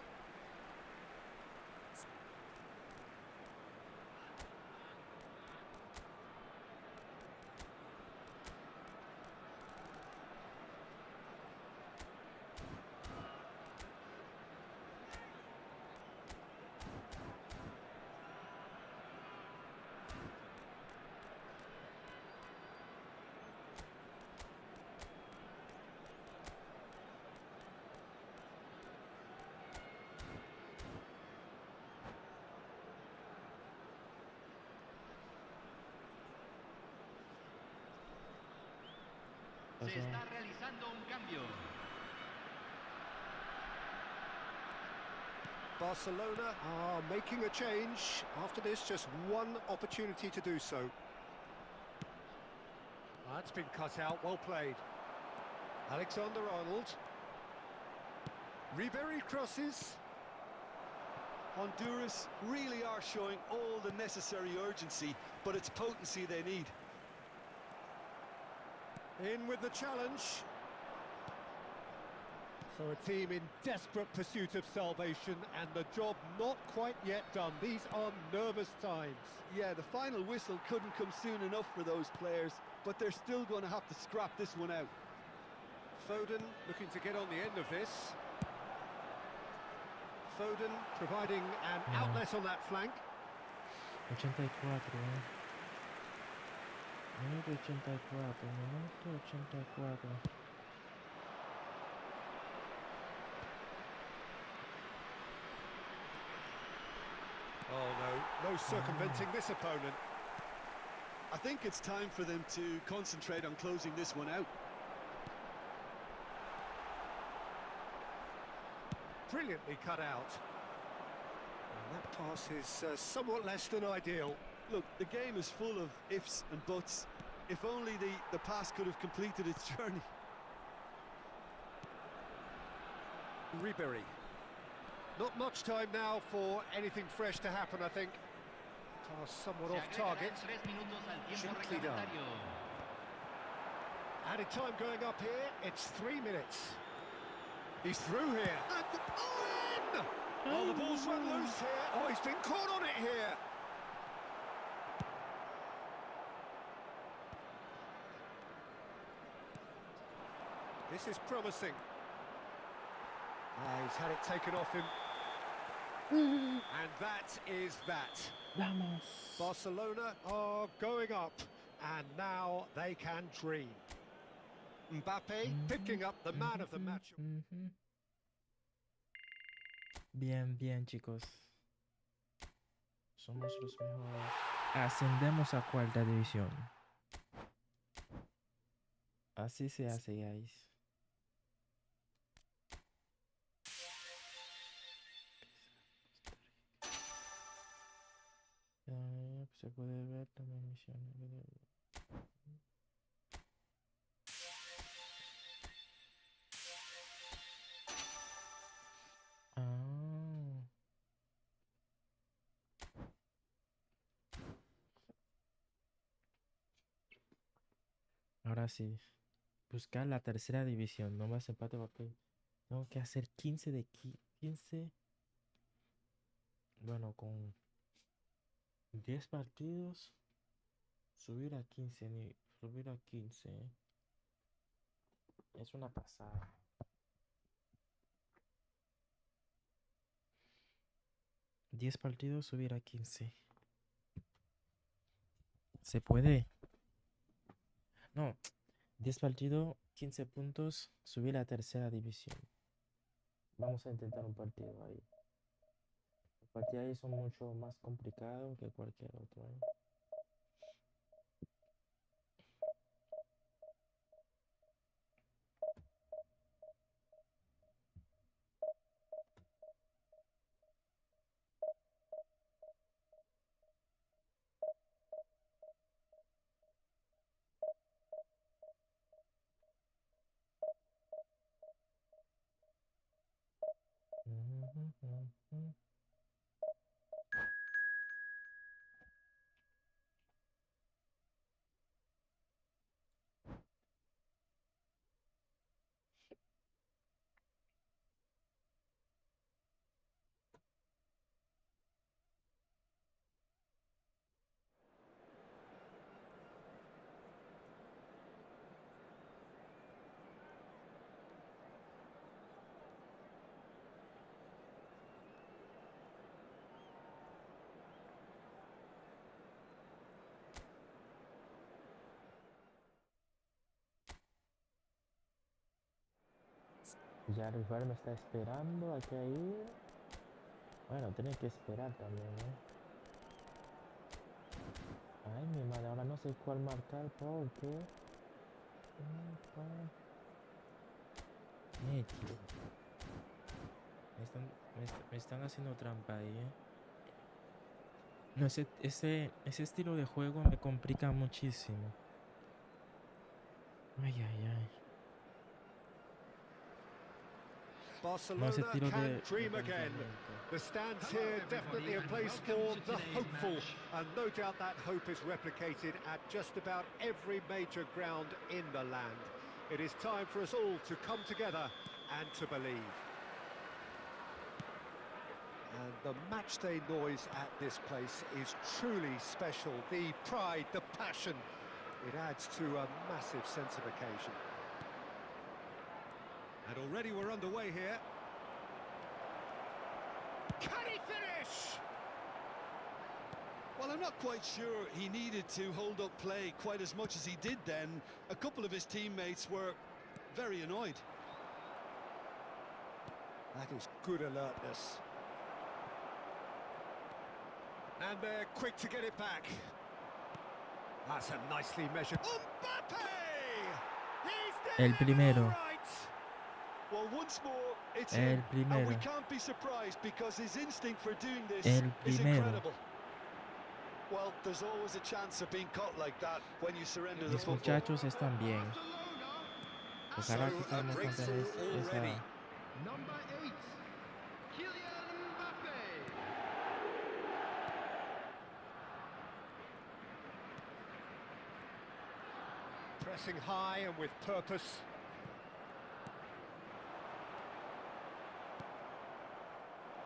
Se está realizando un cambio. Barcelona are making a change. After this, just one opportunity to do so. That's been cut out, well played. Alexander-Arnold. Ribery crosses. Honduras really are showing all the necessary urgency, but it's potency they need. In with the challenge. So a team in desperate pursuit of salvation, and the job not quite yet done. These are nervous times. Yeah, the final whistle couldn't come soon enough for those players, but they're still going to have to scrap this one out. Foden looking to get on the end of this. Foden providing an outlet on that flank. 84, Minuto 84, minuto 84. Oh no, no circumventing this opponent. I think it's time for them to concentrate on closing this one out. Brilliantly cut out. And that pass is somewhat less than ideal. Look, the game is full of ifs and buts. If only the pass could have completed its journey. Ribery. Not much time now for anything fresh to happen, I think. Pass somewhat off target. Gently done. Added time going up here, it's 3 minutes. He's through here. And in! Oh, the ball's run loose here. Oh, he's been caught on it here. This is promising. He's had it taken off him. And that is that. Vamos. Barcelona are going up, and now they can dream. Mbappe picking up the man of the match. Bien, bien, chicos. Somos los mejores. Ascendemos a cuarta división. Así se hace, guys. Se puede ver también misiones. Ahora sí. Buscar la tercera división. No más empate porque tengo que hacer 15 de 15. Bueno, con 10 partidos. Subir a 15. Subir a 15. Es una pasada. ¿10 partidos, subir a 15? ¿Se puede? No, 10 partidos, 15 puntos, subir a tercera división. Vamos a intentar un partido ahí. Los partidos ahí son mucho más complicados que cualquier otro, ¿eh? Ya el rival me está esperando, hay que ir. Bueno, tiene que esperar también, ¿eh? Ay, mi madre, ahora no sé cuál marcar porque... Tío. Me están haciendo trampa ahí, ¿eh? No, ese estilo de juego me complica muchísimo. Ay, ay, ay. No, ese Barcelona tiro can de dream again. planteamiento. The stands here definitely a place for the hopeful, and no doubt that hope is replicated at just about every major ground in the land. It is time for us all to come together and to believe. And the matchday noise at this place is truly special. The pride, the passion, it adds to a massive sense of occasion. And already we're underway here. Can he finish? Well, I'm not quite sure he needed to hold up play quite as much as he did then. A couple of his teammates were very annoyed. That is good alertness. And they're quick to get it back. That's a nicely measured... Mbappe! He's El delivered primero. all right. Well, once more, it's El him, and we primero. can't be surprised because his instinct for doing this El is primero. incredible. Well, there's always a chance of being caught like that when you surrender the Mis football. muchachos están bien. Ojalá que So, a podamos cambiar breakthrough esa... already. Number 8, Kylian Mbappe. Pressing high and with purpose.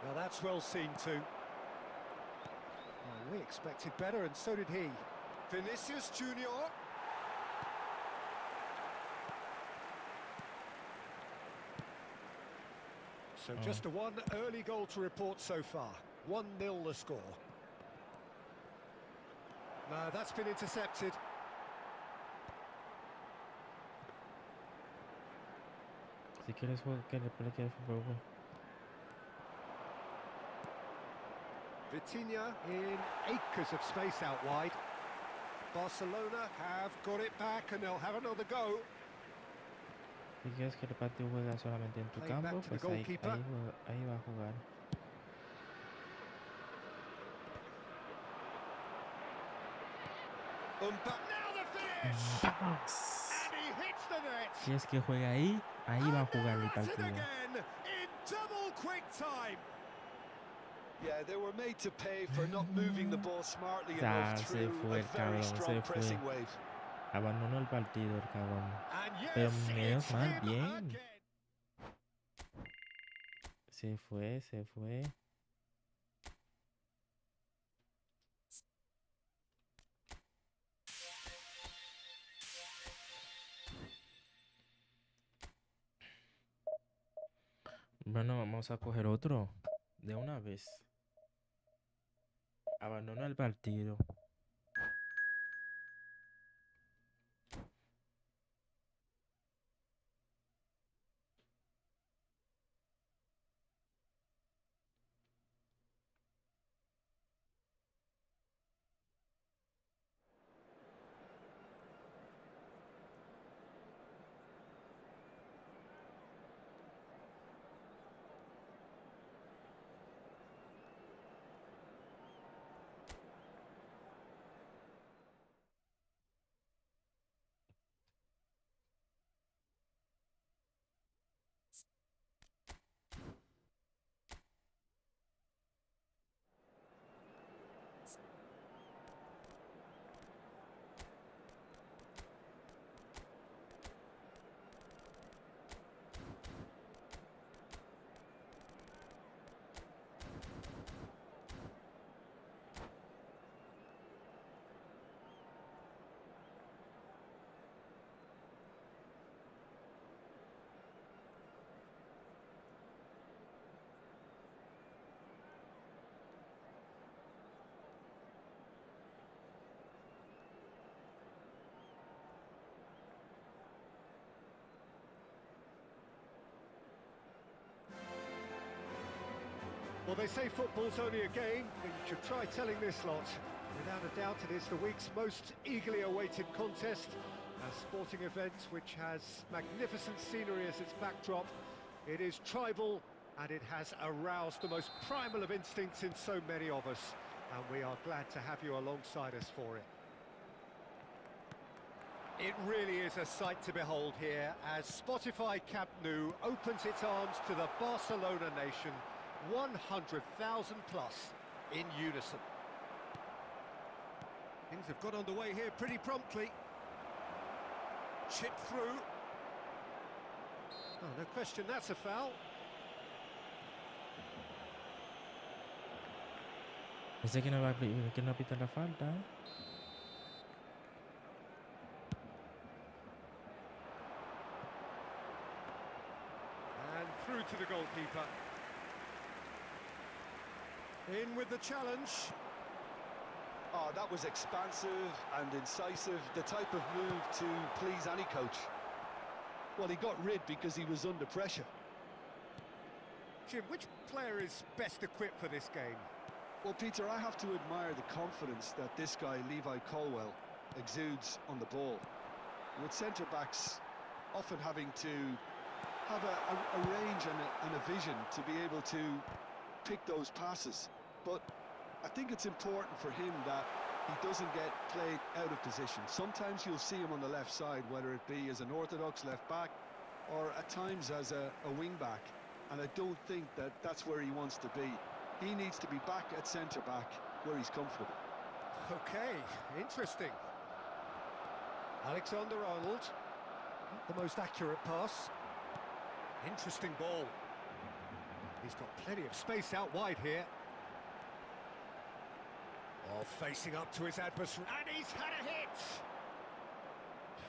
Now that's well seen too. Well, we expected better, and so did he. Vinicius Junior. So just a one early goal to report so far. 1-0 the score. No, that's been intercepted. Si quieres jugar, que le play el fútbol. Vitinha in acres of space out wide. Barcelona have got it back and they'll have another go. Si quieres que el partido juega solamente en tu Played back campo, to the pues ahí goalkeeper. ahí va a jugar. Now the finish! ¡Vamos! And he hits the net! Si es que juega ahí, ahí va a And jugar el they're at it partido. again in double quick time. Yeah, they were made to pay for not moving the ball smartly Ya, enough se through fue a el very cabrón, strong se fue. pressing wave. Abandonó el partido, el cabrón. And Pero yes, menos it's mal, him bien. again. Se fue, se fue. Bueno, vamos a coger otro. De una vez. Abandonó el partido. Well, they say football's only a game, but you should try telling this lot. Without a doubt, it is the week's most eagerly awaited contest, a sporting event which has magnificent scenery as its backdrop. It is tribal, and it has aroused the most primal of instincts in so many of us, and we are glad to have you alongside us for it. It really is a sight to behold here, as Spotify Camp Nou opens its arms to the Barcelona nation, 100,000 plus in unison. Things have got underway here pretty promptly. Chip through. Oh, no question, that's a foul. Pensé que no va a que no pita la falta. And through to the goalkeeper. In with the challenge. Oh, that was expansive and incisive, the type of move to please any coach. Well, he got rid because he was under pressure. Jim, which player is best equipped for this game? Well, Peter, I have to admire the confidence that this guy, Levi Colwell, exudes on the ball. With centre-backs often having to have a range and a vision to be able to pick those passes. But I think it's important for him that he doesn't get played out of position. Sometimes you'll see him on the left side, whether it be as an orthodox left back or at times as a wing back. And I don't think that that's where he wants to be. He needs to be back at centre-back where he's comfortable. Okay, interesting. Alexander-Arnold, the most accurate pass. Interesting ball. He's got plenty of space out wide here. Oh, facing up to his adversary, and he's had a hit!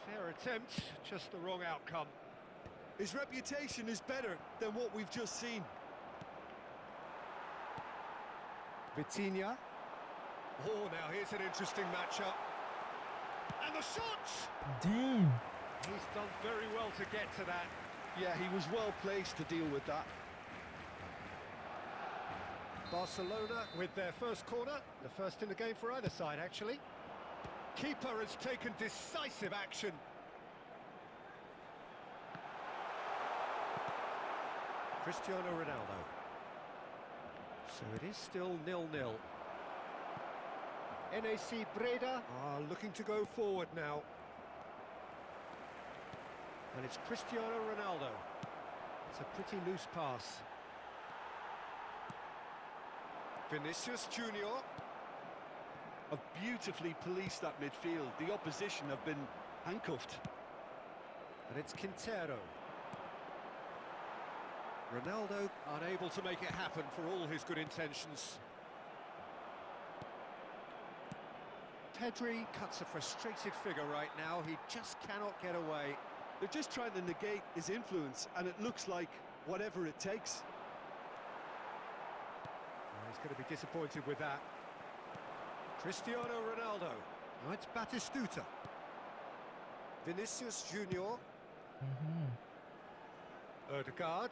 Fair attempt, just the wrong outcome. His reputation is better than what we've just seen. Vitinha. Oh, now here's an interesting matchup. And the shot! Damn. He's done very well to get to that. Yeah, he was well placed to deal with that. Barcelona with their first corner, the first in the game for either side, actually. Keeper has taken decisive action. Cristiano Ronaldo. So it is still 0-0. NAC Breda are looking to go forward now. And it's Cristiano Ronaldo. It's a pretty loose pass. Vinicius Junior. have beautifully policed that midfield. The opposition have been handcuffed. And it's Quintero. Ronaldo unable to make it happen for all his good intentions. Pedri cuts a frustrated figure right now. He just cannot get away. They're just trying to negate his influence, and it looks like whatever it takes. He's going to be disappointed with that. Cristiano Ronaldo. Now it's Batistuta. Vinicius Junior. Ødegaard.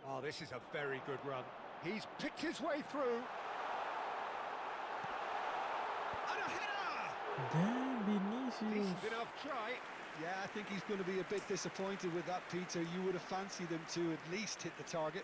Oh, this is a very good run. He's picked his way through. And a header! Damn, Vinicius. Decent enough try. Yeah, I think he's going to be a bit disappointed with that, Peter. You would have fancied him to at least hit the target.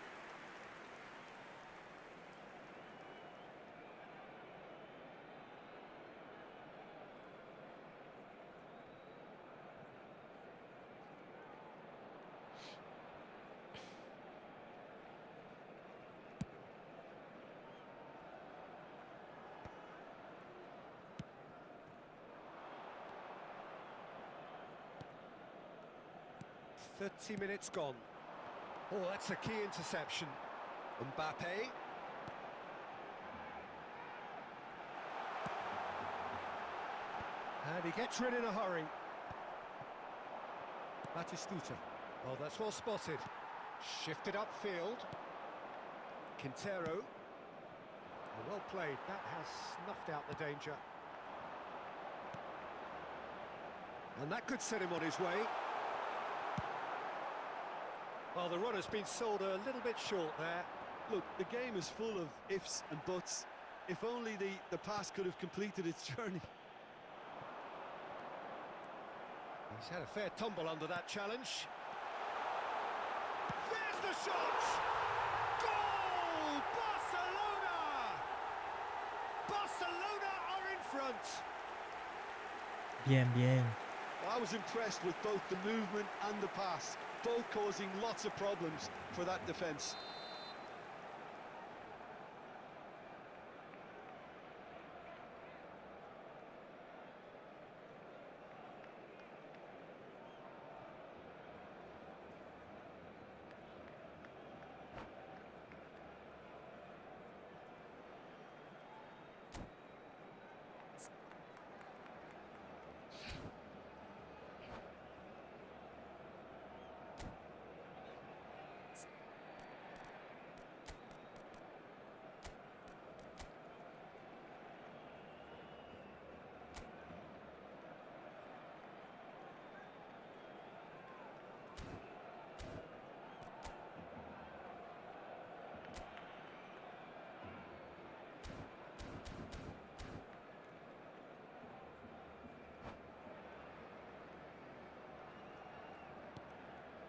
.30 minutes gone. Oh, that's a key interception. Mbappe. And he gets rid in a hurry. Batistuta. Oh, that's well spotted. Shifted upfield. Quintero. Oh, well played. That has snuffed out the danger. And that could set him on his way. Well, the run has been sold a little bit short there. Look, the game is full of ifs and buts. If only the pass could have completed its journey. He's had a fair tumble under that challenge. There's the shot! Goal! Barcelona! Barcelona are in front. Bien, bien. I was impressed with both the movement and the pass, both causing lots of problems for that defence.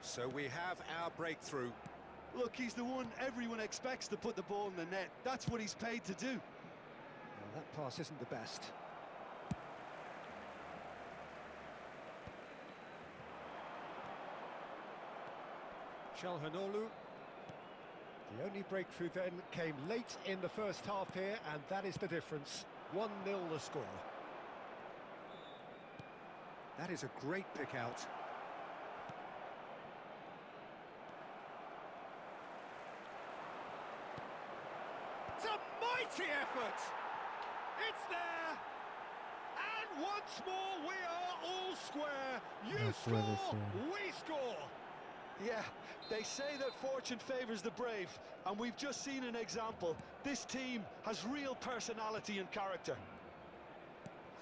So we have our breakthrough. Look, he's the one everyone expects to put the ball in the net. That's what he's paid to do. Well, that pass isn't the best. Çalhanoğlu. The only breakthrough then came late in the first half here, and that is the difference. 1-0 the score. That is a great pick out. It's a mighty effort! It's there! And once more we are all square. You No puede score, ser. we score! Yeah, they say that fortune favours the brave, and we've just seen an example. This team has real personality and character.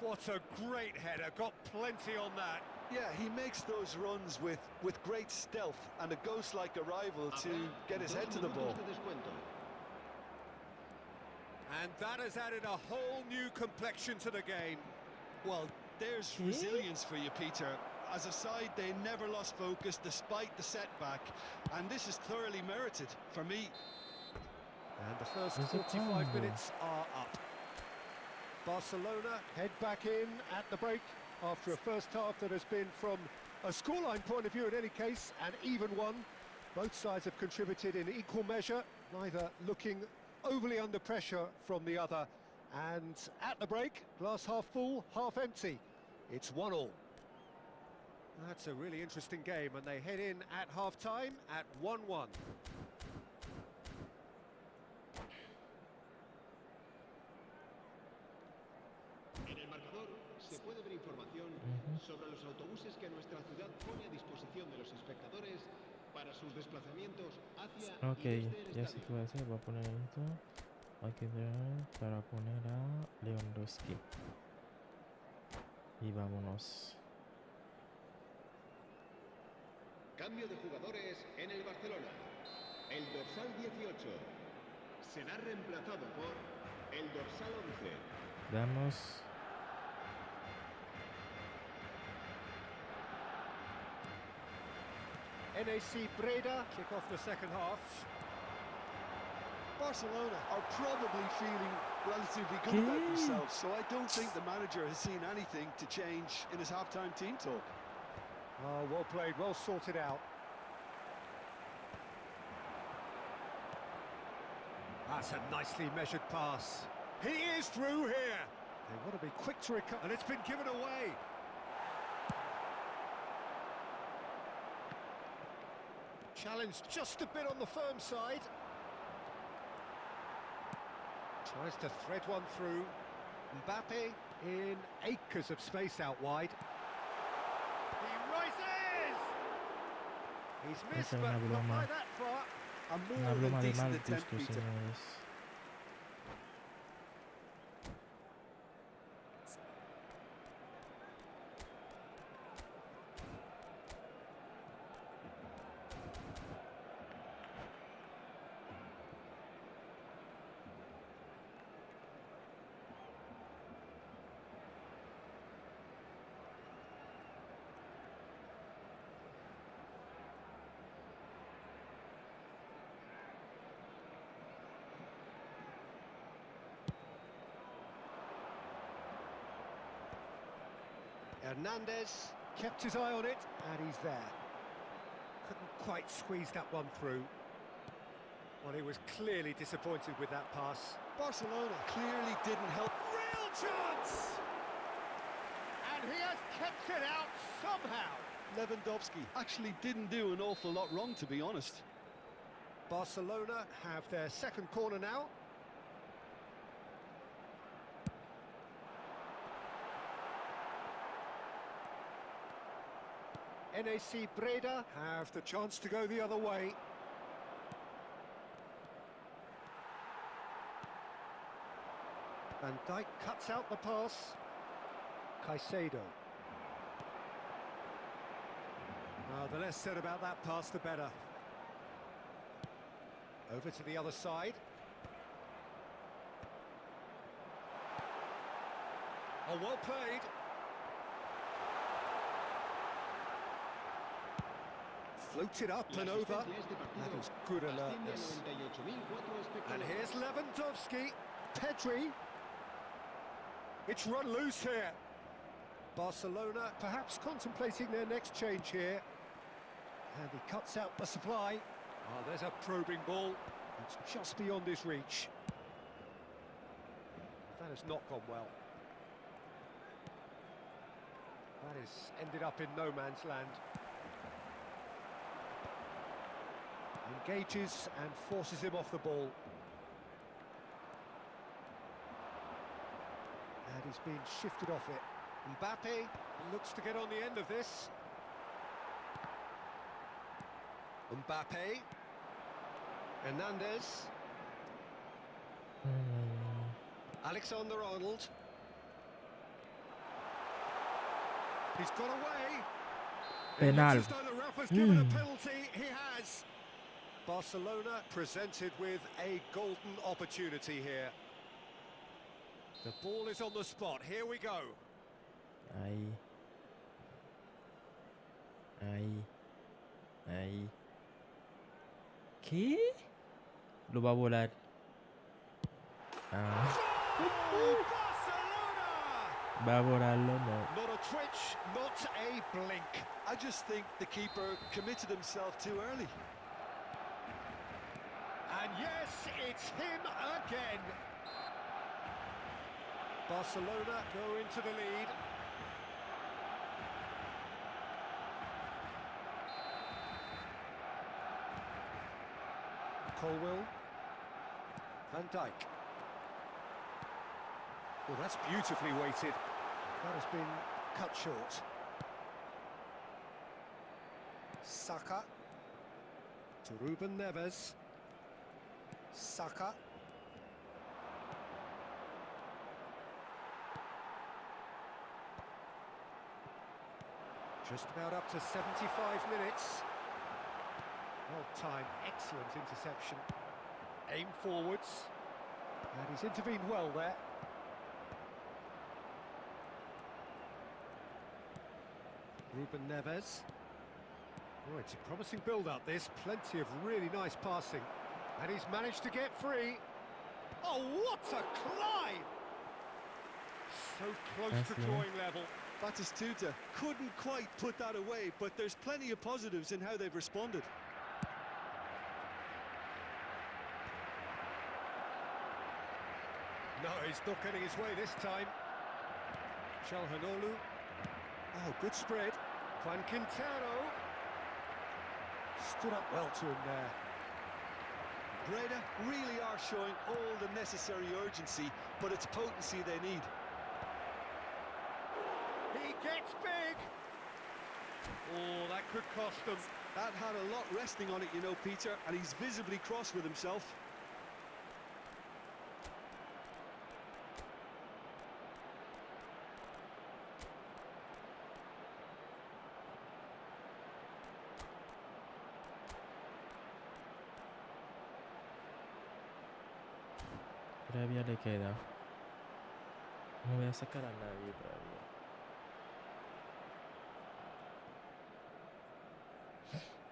What a great header, got plenty on that. Yeah, he makes those runs with great stealth and a ghost-like arrival to get his head to the ball. And that has added a whole new complexion to the game. Well, there's resilience for you, Peter. As a side, they never lost focus despite the setback, and this is thoroughly merited for me. And the first There's a 45 combo. minutes are up. Barcelona head back in at the break after a first half that has been, from a scoreline point of view in any case, an even one. Both sides have contributed in equal measure, neither looking overly under pressure from the other, And at the break, glass half full, half empty. It's 1-1. That's a really interesting game, and they head in at half-time at 1-1. En el marcador se puede ver información sobre los autobuses que nuestra ciudad pone a disposición de los espectadores para sus desplazamientos hacia Ok, y desde el ya sé estadio. qué voy a hacer. Voy a poner esto. Hay que ver para poner a Lewandowski. Y vámonos. Cambio de jugadores en el Barcelona. El dorsal 18 será reemplazado por el dorsal 11. Veamos. NAC Breda kick off the second half. Barcelona are probably feeling relatively good about themselves, so I don't think the manager has seen anything to change in his half-time team talk. Oh, well played, well sorted out. That's a nicely measured pass. He is through here. They want to be quick to recover, and it's been given away. Challenge just a bit on the firm side. Tries to thread one through. Mbappe in acres of space out wide. He rises! He's missed, Esa es but una not broma. by that far. A Una more broma than de decent mal attempt, gusto, Peter. señores. Hernandez kept his eye on it, and he's there. Couldn't quite squeeze that one through. Well, he was clearly disappointed with that pass. Barcelona clearly didn't help. Real chance! And he has kept it out somehow. Lewandowski actually didn't do an awful lot wrong, to be honest. Barcelona have their second corner now. NAC Breda have the chance to go the other way. Van Dijk cuts out the pass. Caicedo. The less said about that pass, the better. Over to the other side. Oh, well played. Floated up and over. That was good alertness. And here's Lewandowski. Pedri. It's run loose here. Barcelona perhaps contemplating their next change here. And he cuts out the supply. Oh, there's a probing ball. It's just beyond his reach. That has not gone well. That has ended up in no man's land. Engages and forces him off the ball. And he's been shifted off it. Mbappe looks to get on the end of this. Mbappe. Hernandez. Alexander-Arnold. He's got away. Penal. As though the ref has given a penalty. He has. Barcelona presented with a golden opportunity here. The ball is on the spot. Here we go. Ahí. Ahí. Ahí. ¿Qué? Lo va a volar. Ah. Oh, Barcelona! Va a volarlo, no. Not a twitch, not a blink. I just think the keeper committed himself too early. And yes, it's him again. Barcelona go into the lead. Colwill. Van Dijk. Well, that's beautifully weighted. That has been cut short. Saka. To Ruben Neves. Saka. Just about up to 75 minutes. Well timed, excellent interception. Aim forwards. And he's intervened well there. Ruben Neves. Oh, it's a promising build-up this. Plenty of really nice passing. And he's managed to get free. Oh, what a climb! So close to drawing level. Batistuta couldn't quite put that away, but there's plenty of positives in how they've responded. No, he's not getting his way this time. Çalhanoğlu. Oh, good spread. Juan Quintero. Stood up well to him there. Breda really are showing all the necessary urgency, but it's potency they need. He gets big. Oh, that could cost them. That had a lot resting on it, you know, Peter, and he's visibly cross with himself. Todavía le queda. No voy a sacar a nadie todavía.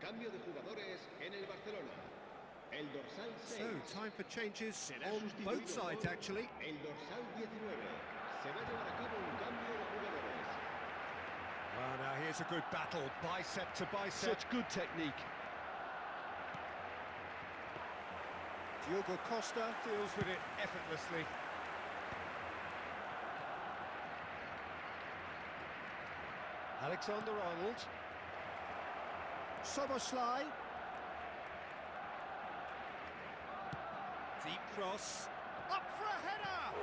Cambio de jugadores en el Barcelona. El dorsal 6. So, time for changes será on sustituido both sides, por actually. El dorsal 19. Se va a llevar a cabo un cambio de jugadores. Oh, now here's a good battle, bicep to bicep. Such good technique. Diogo Costa deals with it effortlessly. Alexander-Arnold. Szoboszlai. Deep cross. Up for a header!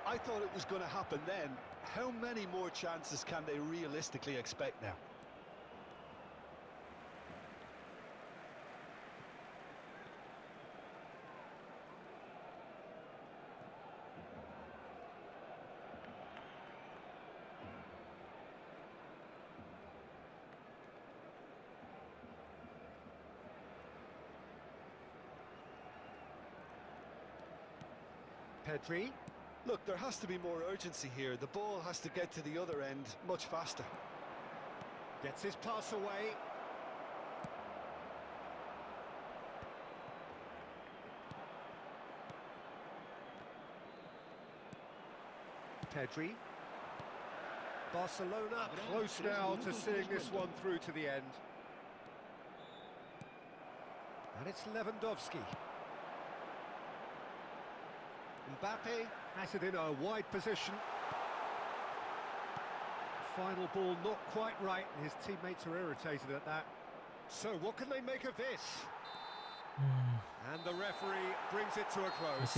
I thought it was going to happen then. How many more chances can they realistically expect now? Pedri. Look, there has to be more urgency here. The ball has to get to the other end much faster. Gets his pass away. Pedri. Barcelona close now to seeing this one through to the end. And it's Lewandowski. Mbappe has it in a wide position. Final ball not quite right, and his teammates are irritated at that. So what can they make of this? And the referee brings it to a close.